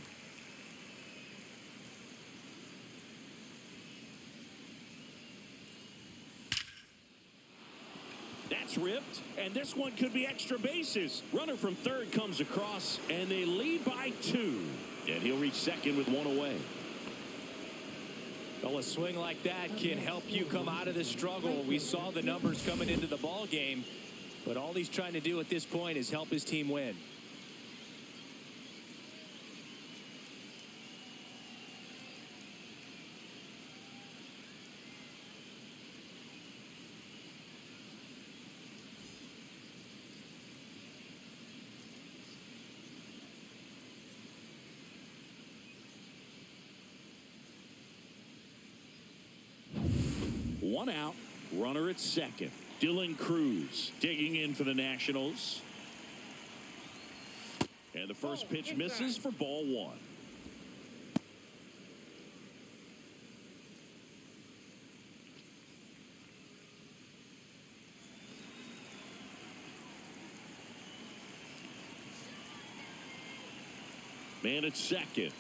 That's ripped, and this one could be extra bases. Runner from third comes across, and they lead by 2. And he'll reach second with one away. Well, a swing like that can help you come out of the struggle. We saw the numbers coming into the ball game, but all he's trying to do at this point is help his team win. One out, runner at second. Dylan Cruz digging in for the Nationals. And the first pitch misses for ball 1. Man at second.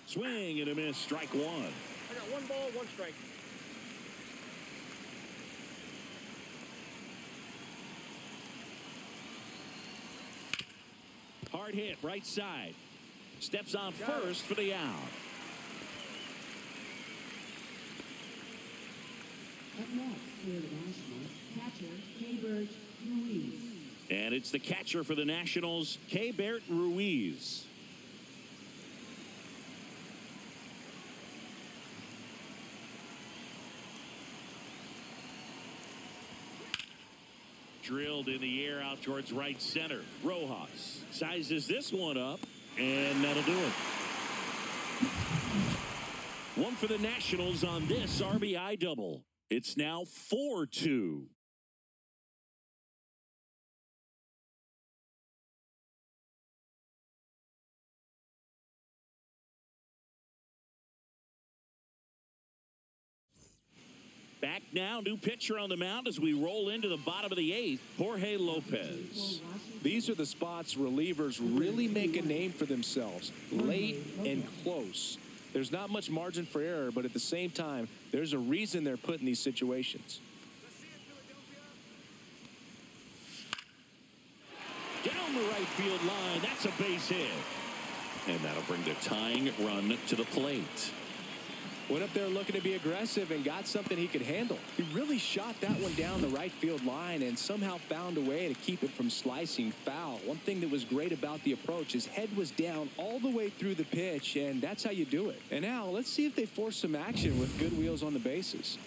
Swing and a miss, strike 1. I got 1 ball, 1 strike. Hard hit, right side. Steps on first for the out. Up next for the Nationals, catcher Keibert Ruiz. And it's the catcher for the Nationals, Keibert Ruiz. Drilled in the air out towards right center. Rojas sizes this one up, and that'll do it. One for the Nationals on this RBI double. It's now 4-2. Back now, new pitcher on the mound as we roll into the bottom of the 8th, Jorge Lopez. These are the spots relievers really make a name for themselves, late and close. There's not much margin for error, but at the same time, there's a reason they're put in these situations. Down the right field line, that's a base hit. And that'll bring the tying run to the plate. Went up there looking to be aggressive and got something he could handle. He really shot that one down the right field line and somehow found a way to keep it from slicing foul. One thing that was great about the approach, his head was down all the way through the pitch, and that's how you do it. And now let's see if they force some action with good wheels on the bases.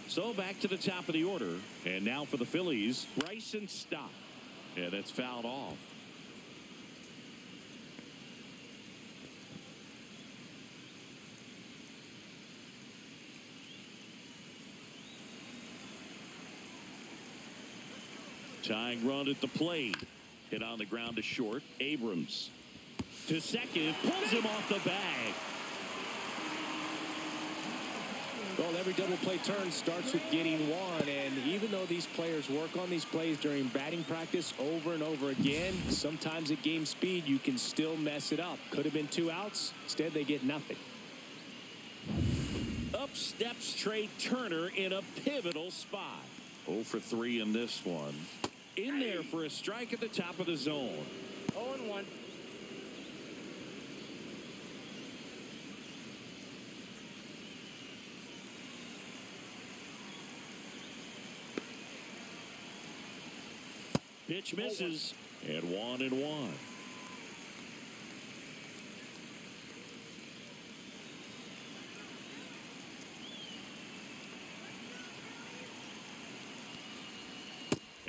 So back to the top of the order. And now for the Phillies, Bryson Stott. Yeah, that's fouled off. Tying run at the plate. Hit on the ground to short. Abrams to second. Pulls him off the bag. Well, every double play turn starts with getting one, and even though these players work on these plays during batting practice over and over again, sometimes at game speed you can still mess it up. Could have been 2 outs. Instead, they get nothing. Up steps Trey Turner in a pivotal spot. 0 for 3 in this one. In there for a strike at the top of the zone. 0-1. Pitch misses, and 1-1.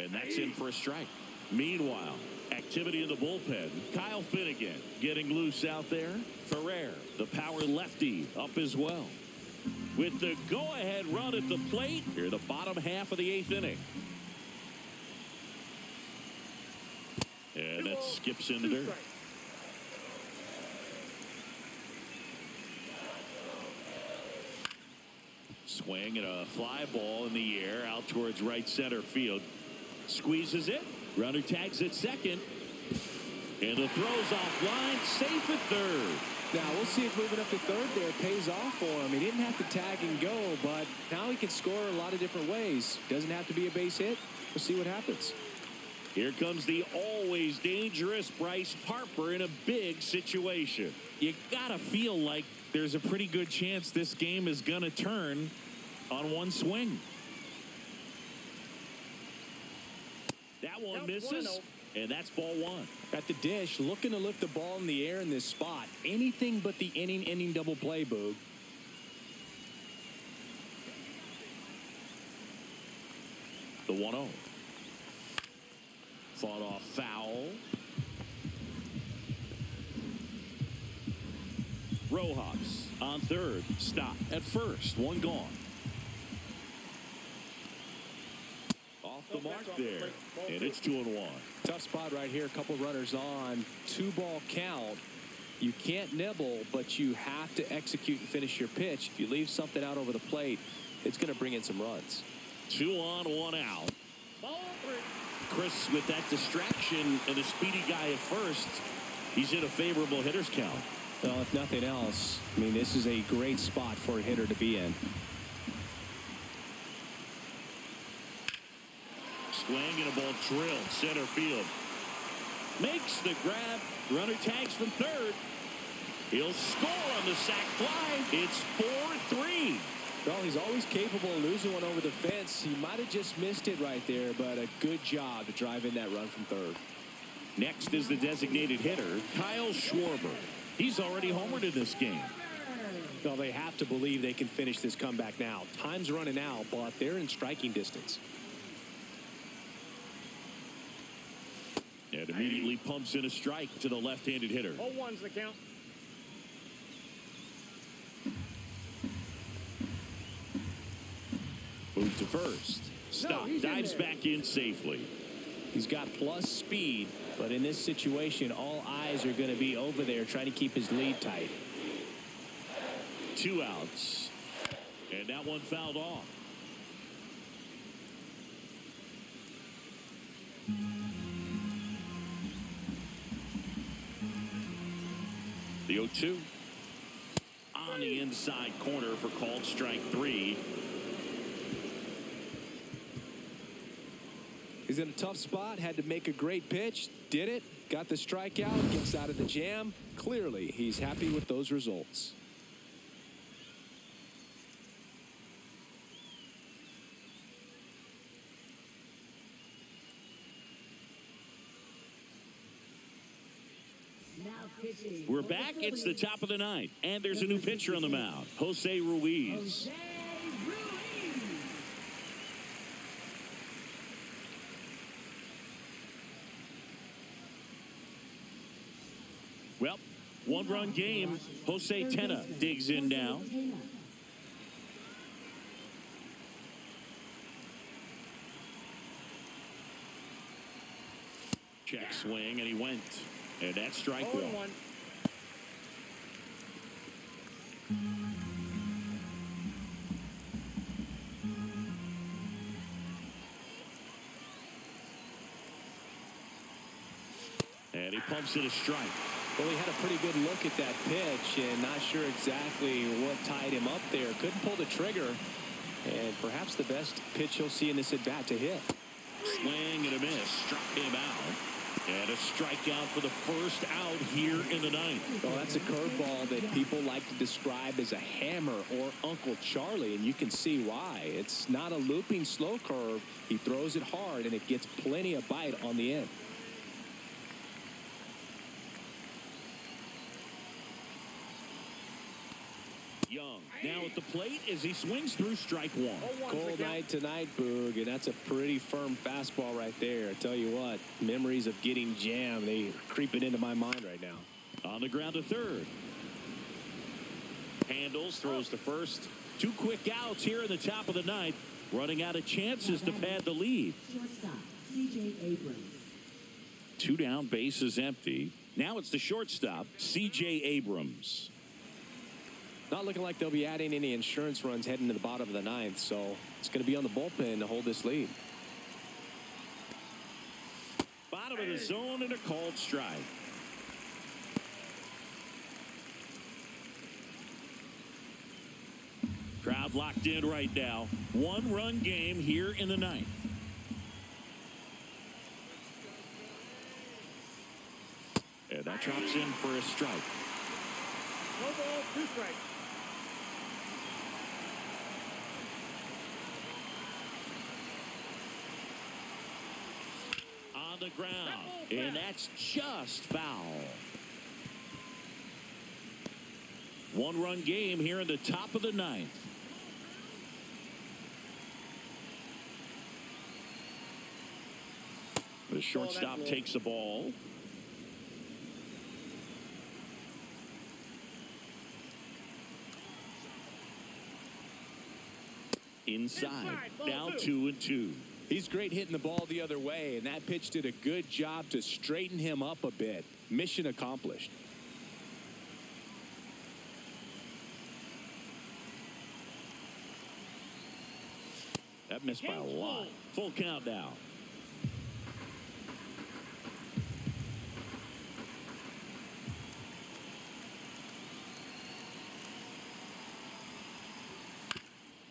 And that's in for a strike. Meanwhile, activity in the bullpen. Kyle Finnegan getting loose out there. Ferrer, the power lefty, up as well. with the go-ahead run at the plate here, the bottom half of the 8th inning. And that skips in the dirt. Swing and a fly ball in the air out towards right center field. Squeezes it. Runner tags at second. And the throw's offline, safe at third. Now, we'll see if moving up to third there pays off for him. He didn't have to tag and go, but now he can score a lot of different ways. Doesn't have to be a base hit. We'll see what happens. Here comes the always dangerous Bryce Harper in a big situation. You got to feel like there's a pretty good chance this game is going to turn on one swing. That one misses. And that's ball one. At the dish, looking to lift the ball in the air in this spot. Anything but the inning double play, Boog. The 1-0. Fought off foul. Rojas on third. Stop at first. One gone. The mark there, and it's 2-1. Tough spot right here. A couple runners on. 2-ball count. You can't nibble, but you have to execute and finish your pitch. If you leave something out over the plate, it's going to bring in some runs. 2 on, 1 out. Chris, with that distraction and a speedy guy at first, he's in a favorable hitter's count. Well, if nothing else, I mean, this is a great spot for a hitter to be in. Swing and a ball drilled center field. Makes the grab. Runner tags from third. He'll score on the sac fly. It's 4-3. Well, he's always capable of losing one over the fence. He might have just missed it right there, but a good job to drive in that run from third. Next is the designated hitter, Kyle Schwarber. He's already homered in this game. Well, they have to believe they can finish this comeback now. Time's running out, but they're in striking distance. And immediately pumps in a strike to the left-handed hitter. 0-1's the count. Move to first. Stop. Dives back in safely. He's got plus speed, but in this situation, all eyes are going to be over there trying to keep his lead tight. 2 outs. And that one fouled off. The 0-2 on the inside corner for called strike 3. He's in a tough spot, had to make a great pitch, did it, got the strikeout, gets out of the jam. Clearly, he's happy with those results. We're back. It's the top of the 9th, and there's a new pitcher on the mound, Jose Ruiz. Well, 1-run game. Jose Tena digs in now. Check swing, and he went. And that's strike 1. 0-1. And he pumps it a strike. Well, he had a pretty good look at that pitch and not sure exactly what tied him up there. Couldn't pull the trigger. And perhaps the best pitch he'll see in this at-bat to hit. Swing and a miss. Struck him out. And a strikeout for the first out here in the 9th. Well, that's a curveball that people like to describe as a hammer or Uncle Charlie, and you can see why. It's not a looping slow curve. He throws it hard, and it gets plenty of bite on the end. Young now at the plate as he swings through strike 1. Cold night tonight, Boog, and that's a pretty firm fastball right there. I tell you what, memories of getting jammed, they are creeping into my mind right now. On the ground to third. Handles, throws to first. 2 quick outs here in the top of the ninth. Running out of chances to pad the lead. Shortstop, C.J. Abrams. 2 down, bases empty. Now it's the shortstop, C.J. Abrams. Not looking like they'll be adding any insurance runs heading to the bottom of the ninth, so it's going to be on the bullpen to hold this lead. Bottom of the zone and a called strike. Crowd locked in right now. 1-run game here in the ninth. And that drops in for a strike. No ball, 2 strikes. On the ground. And that's just foul. 1-run game here in the top of the ninth. The shortstop takes the ball. Inside. Now 2-2. He's great hitting the ball the other way, and that pitch did a good job to straighten him up a bit. Mission accomplished. That missed by a lot. Full count now.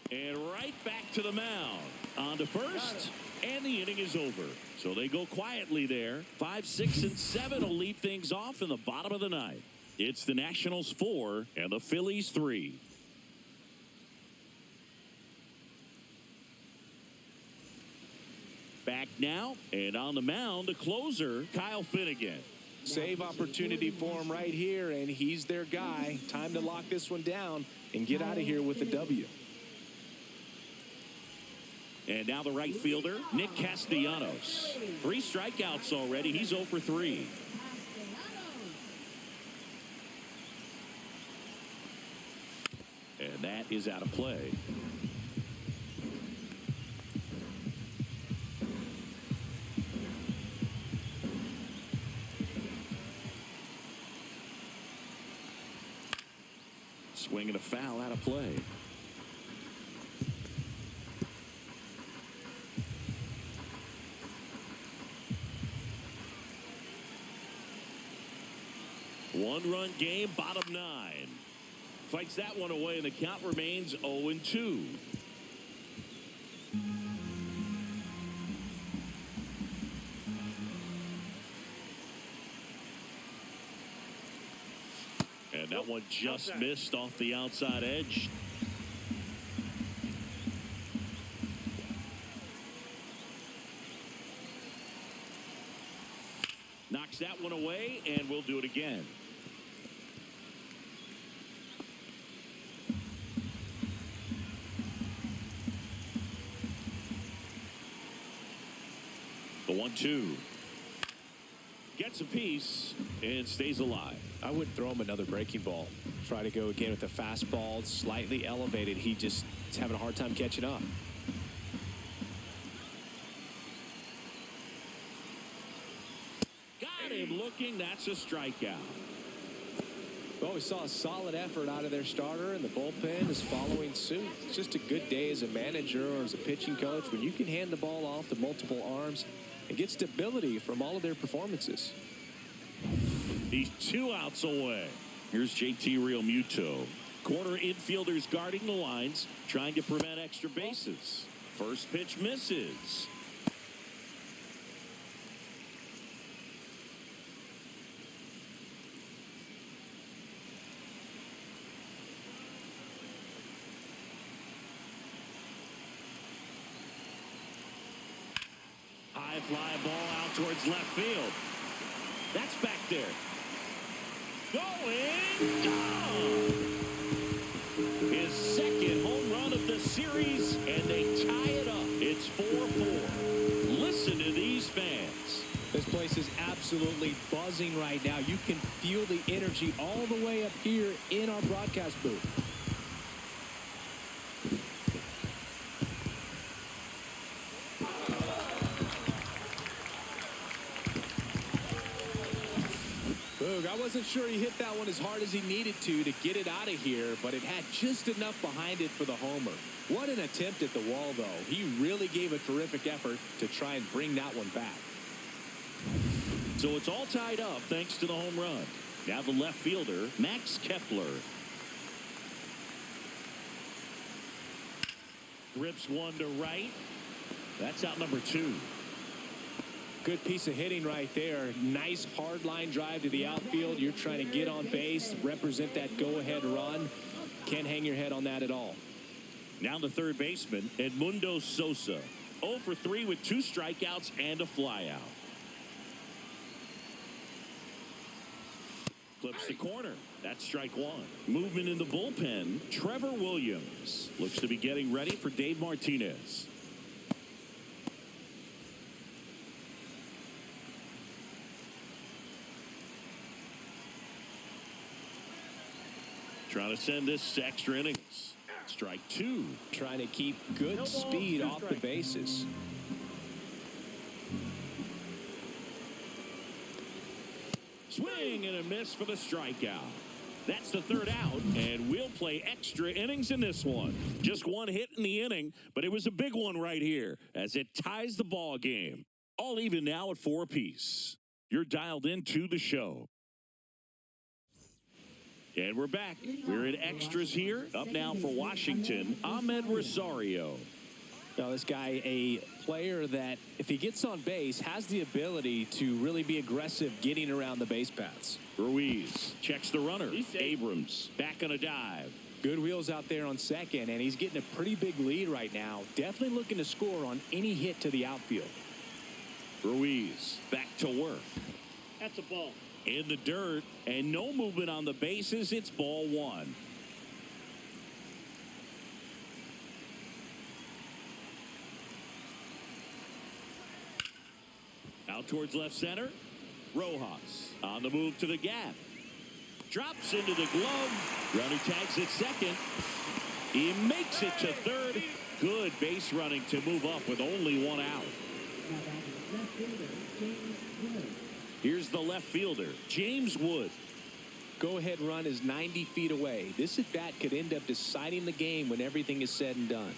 And right back to the mound. On to first, and the inning is over. So they go quietly there. 5, 6, and 7 will lead things off in the bottom of the ninth. It's the Nationals 4 and the Phillies 3. Back now, and on the mound, the closer, Kyle Finnegan. Save opportunity for him right here, and he's their guy. Time to lock this one down and get out of here with a W. And now the right fielder, Nick Castellanos. 3 strikeouts already. He's 0 for 3. And that is out of play. Swing and a foul out of play. One-run game, bottom 9. Fights that one away, and the count remains 0-2. And that one just missed off the outside edge. Knocks that one away, and we'll do it again. The 1-2. Gets a piece and stays alive. I wouldn't throw him another breaking ball. Try to go again with the fastball, slightly elevated. He just is having a hard time catching up. Got him looking. That's a strikeout. Well, we saw a solid effort out of their starter, and the bullpen is following suit. It's just a good day as a manager or as a pitching coach when you can hand the ball off to multiple arms and get stability from all of their performances. He's 2 outs away. Here's JT Realmuto. Corner infielders guarding the lines, trying to prevent extra bases. First pitch misses. High fly ball out towards left field. That's back there. Going down. His second home run of the series, and they tie it up. It's 4-4. Listen to these fans. This place is absolutely buzzing right now. You can feel the energy all the way up here in our broadcast booth. Wasn't sure he hit that one as hard as he needed to get it out of here, but it had just enough behind it for the homer. What an attempt at the wall, though. He really gave a terrific effort to try and bring that one back. So it's all tied up thanks to the home run. Now the left fielder, Max Kepler. Grips one to right. That's out number 2. Good piece of hitting right there. Nice hard line drive to the outfield. You're trying to get on base, represent that go-ahead run. Can't hang your head on that at all. Now the third baseman, Edmundo Sosa. 0 for 3 with 2 strikeouts and a flyout. Clips the corner. That's strike 1. Movement in the bullpen. Trevor Williams looks to be getting ready for Dave Martinez. Trying to send this to extra innings. Strike 2. Trying to keep good speed off the bases. Swing and a miss for the strikeout. That's the third out, and we'll play extra innings in this one. Just one hit in the inning, but it was a big one right here as it ties the ball game. All even now at 4 apiece. You're dialed into the show. And we're back. We're in extras here. Up now for Washington, Ahmed Rosario. Now, this guy, a player that, if he gets on base, has the ability to really be aggressive getting around the base paths. Ruiz checks the runner. Abrams back on a dive. Good wheels out there on second, and he's getting a pretty big lead right now. Definitely looking to score on any hit to the outfield. Ruiz back to work. That's a ball. In the dirt, and no movement on the bases. It's ball 1. Out towards left center. Rojas on the move to the gap. Drops into the glove. Runner tags at second. He makes it to third. Good base running to move up with only 1 out. Now batting left fielder, James Wood. Here's the left fielder, James Wood. Go-ahead run is 90 feet away. This at-bat could end up deciding the game when everything is said and done.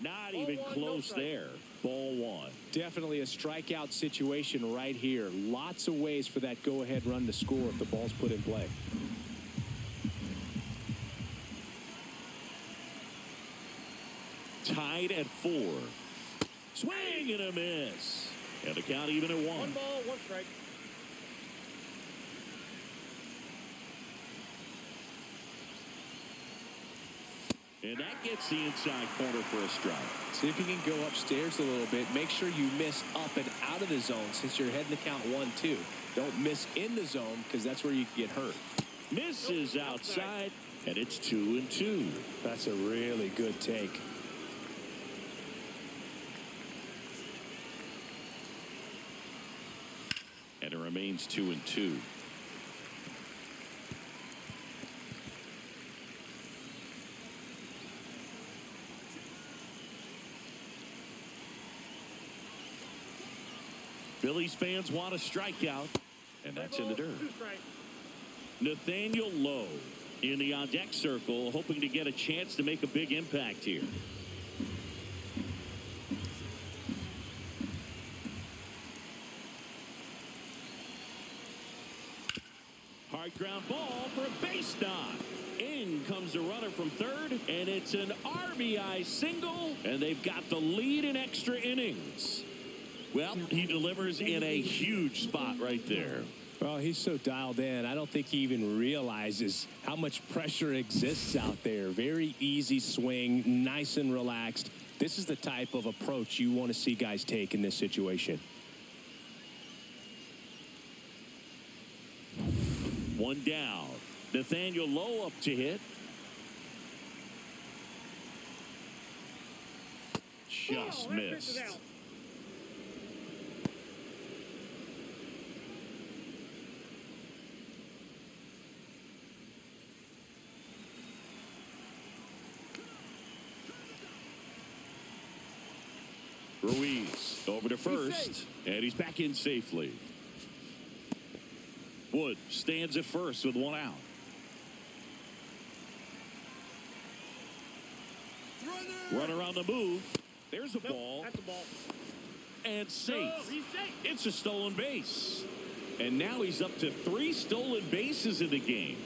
Not even close there. Ball 1. Definitely a strikeout situation right here. Lots of ways for that go-ahead run to score if the ball's put in play. Tied at 4. Swing and a miss. And the count even at 1. 1 ball, 1 strike. And that gets the inside corner for a strike. See if you can go upstairs a little bit. Make sure you miss up and out of the zone since you're heading to count 1-2. Don't miss in the zone because that's where you can get hurt. Misses outside, and it's 2-2. That's a really good take. And it remains 2-2. Phillies fans want a strikeout, and that's in the dirt. 2 strike. Nathaniel Lowe in the on-deck circle, hoping to get a chance to make a big impact here. Hard ground ball for a base knock. In comes the runner from third, and it's an RBI single, and they've got the lead in extra innings. Well, he delivers in a huge spot right there. Well, he's so dialed in. I don't think he even realizes how much pressure exists out there. Very easy swing, nice and relaxed. This is the type of approach you want to see guys take in this situation. 1 down. Nathaniel Lowe up to hit. Just missed. Ruiz Over to first, and he's back in safely. Wood stands at first with one out. Runner on the move. There's a ball. That's a ball. And safe. Oh, he's safe. It's a stolen base. And now he's up to 3 stolen bases in the game.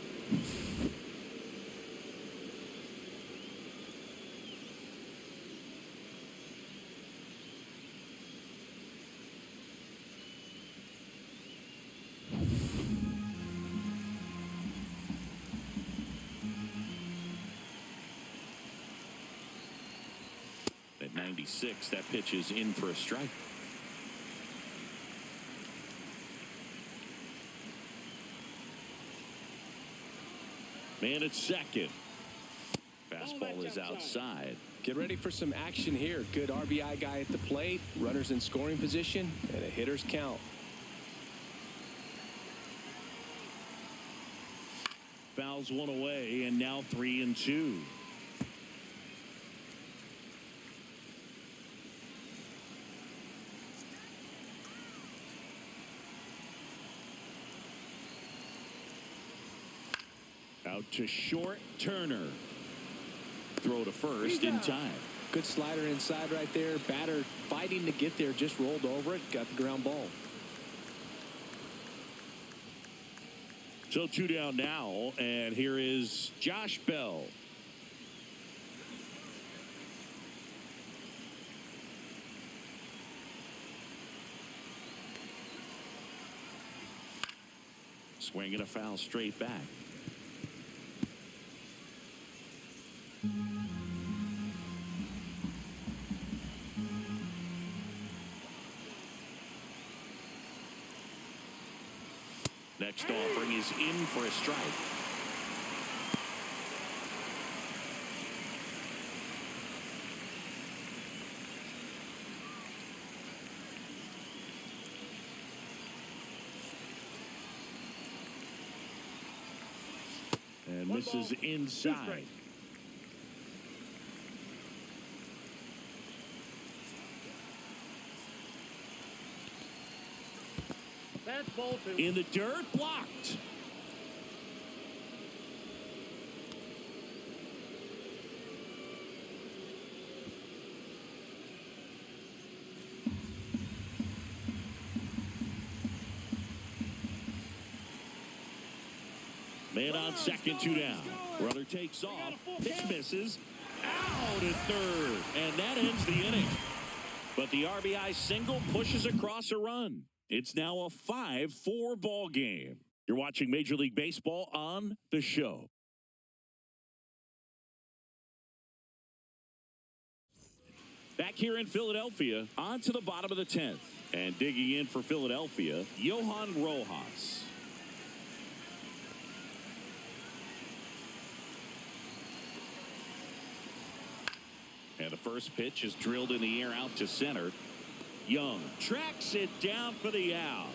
At 96, that pitch is in for a strike. Man at second. Fastball is outside. Get ready for some action here. Good RBI guy at the plate. Runners in scoring position. And a hitter's count. Fouls one away, and now 3-2. Out to short, Turner. Throw to first in time. Good slider inside right there. Batter fighting to get there. Just rolled over it. Got the ground ball. So 2 down now, and here is Josh Bell. Swinging a foul straight back. Next offering is in for a strike. And misses inside. That's ball 2. In the dirt, blocked. Man on second, 2 down. Runner takes off. Pitch misses. Out at third. And that ends the inning. But the RBI single pushes across a run. It's now a 5-4 ball game. You're watching Major League Baseball on The Show. Back here in Philadelphia, on to the bottom of the 10th. And digging in for Philadelphia, Johan Rojas. And the first pitch is drilled in the air out to center. Young tracks it down for the out.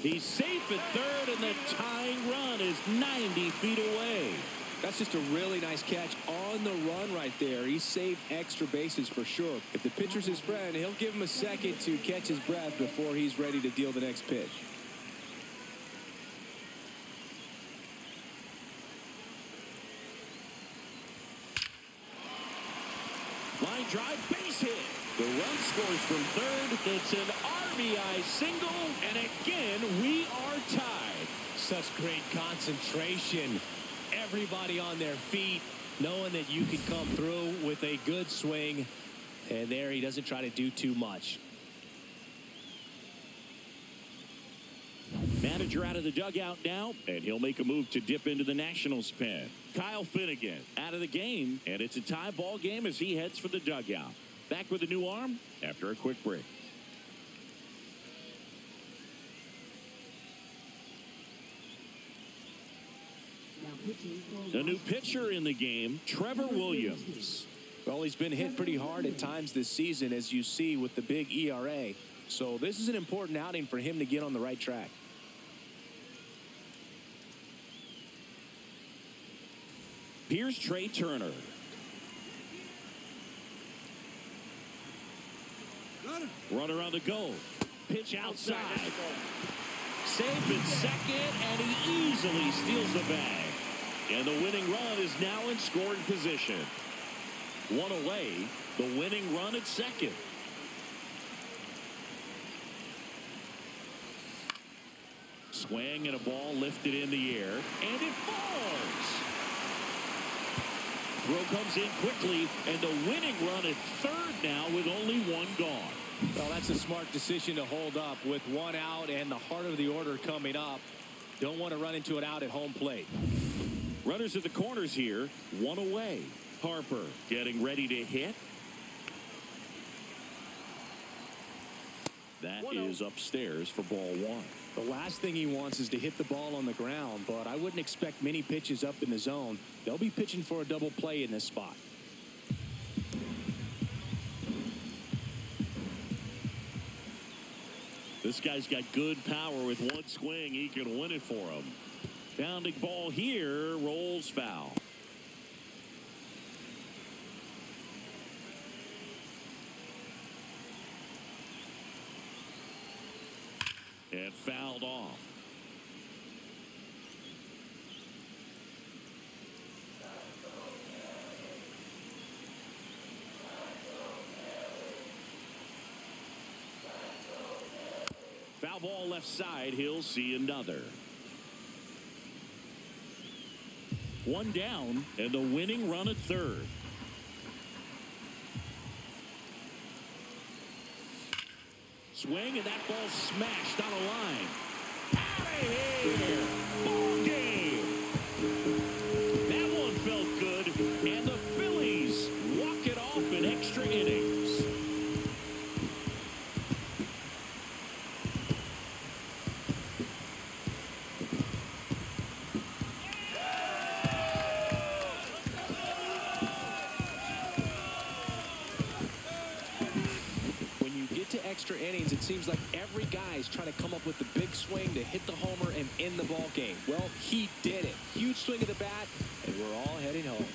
He's safe at third, and the tying run is 90 feet away. That's just a really nice catch on the run right there. He saved extra bases for sure. If the pitcher's his friend, he'll give him a second to catch his breath before he's ready to deal the next pitch. Line drive, base hit. The run scores from third. It's an RBI single, and again, we are tied. Such great concentration. Everybody on their feet, knowing that you can come through with a good swing. And there he doesn't try to do too much. Manager out of the dugout now, and he'll make a move to dip into the Nationals pen. Kyle Finnegan out of the game, and it's a tie ball game as he heads for the dugout. Back with a new arm after a quick break. A new pitcher in the game, Trevor Williams. Well, he's been hit pretty hard at times this season, as you see with the big ERA. So this is an important outing for him to get on the right track. Here's Trey Turner. Runner on the go. Pitch outside. Safe in second, and he easily steals the bag. And the winning run is now in scoring position. One away, the winning run at second. Swing and a ball lifted in the air, and it falls. Throw comes in quickly, and the winning run at third now with only one gone. Well, that's a smart decision to hold up with one out and the heart of the order coming up. Don't want to run into an out at home plate. Runners at the corners here, one away. Harper getting ready to hit. That is upstairs for ball one. The last thing he wants is to hit the ball on the ground, but I wouldn't expect many pitches up in the zone. They'll be pitching for a double play in this spot. This guy's got good power. With one swing, he can win it for him. Bounding ball here, rolls foul. And fouled off. Foul ball left side. He'll see another. One down, and the winning run at third. Swing, and that ball smashed on a line. Out of here! Ball game! That one felt good, and the Phillies walk it off in extra innings. Extra innings, it seems like every guy's trying to come up with the big swing to hit the homer and end the ball game. Well, he did it. Huge swing of the bat, and we're all heading home.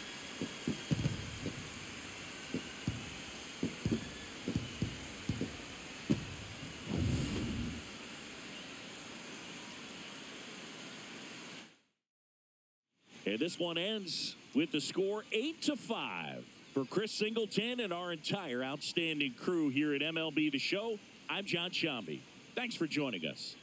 And this one ends with the score 8-5. For Chris Singleton and our entire outstanding crew here at MLB The Show, I'm John Shambi. Thanks for joining us.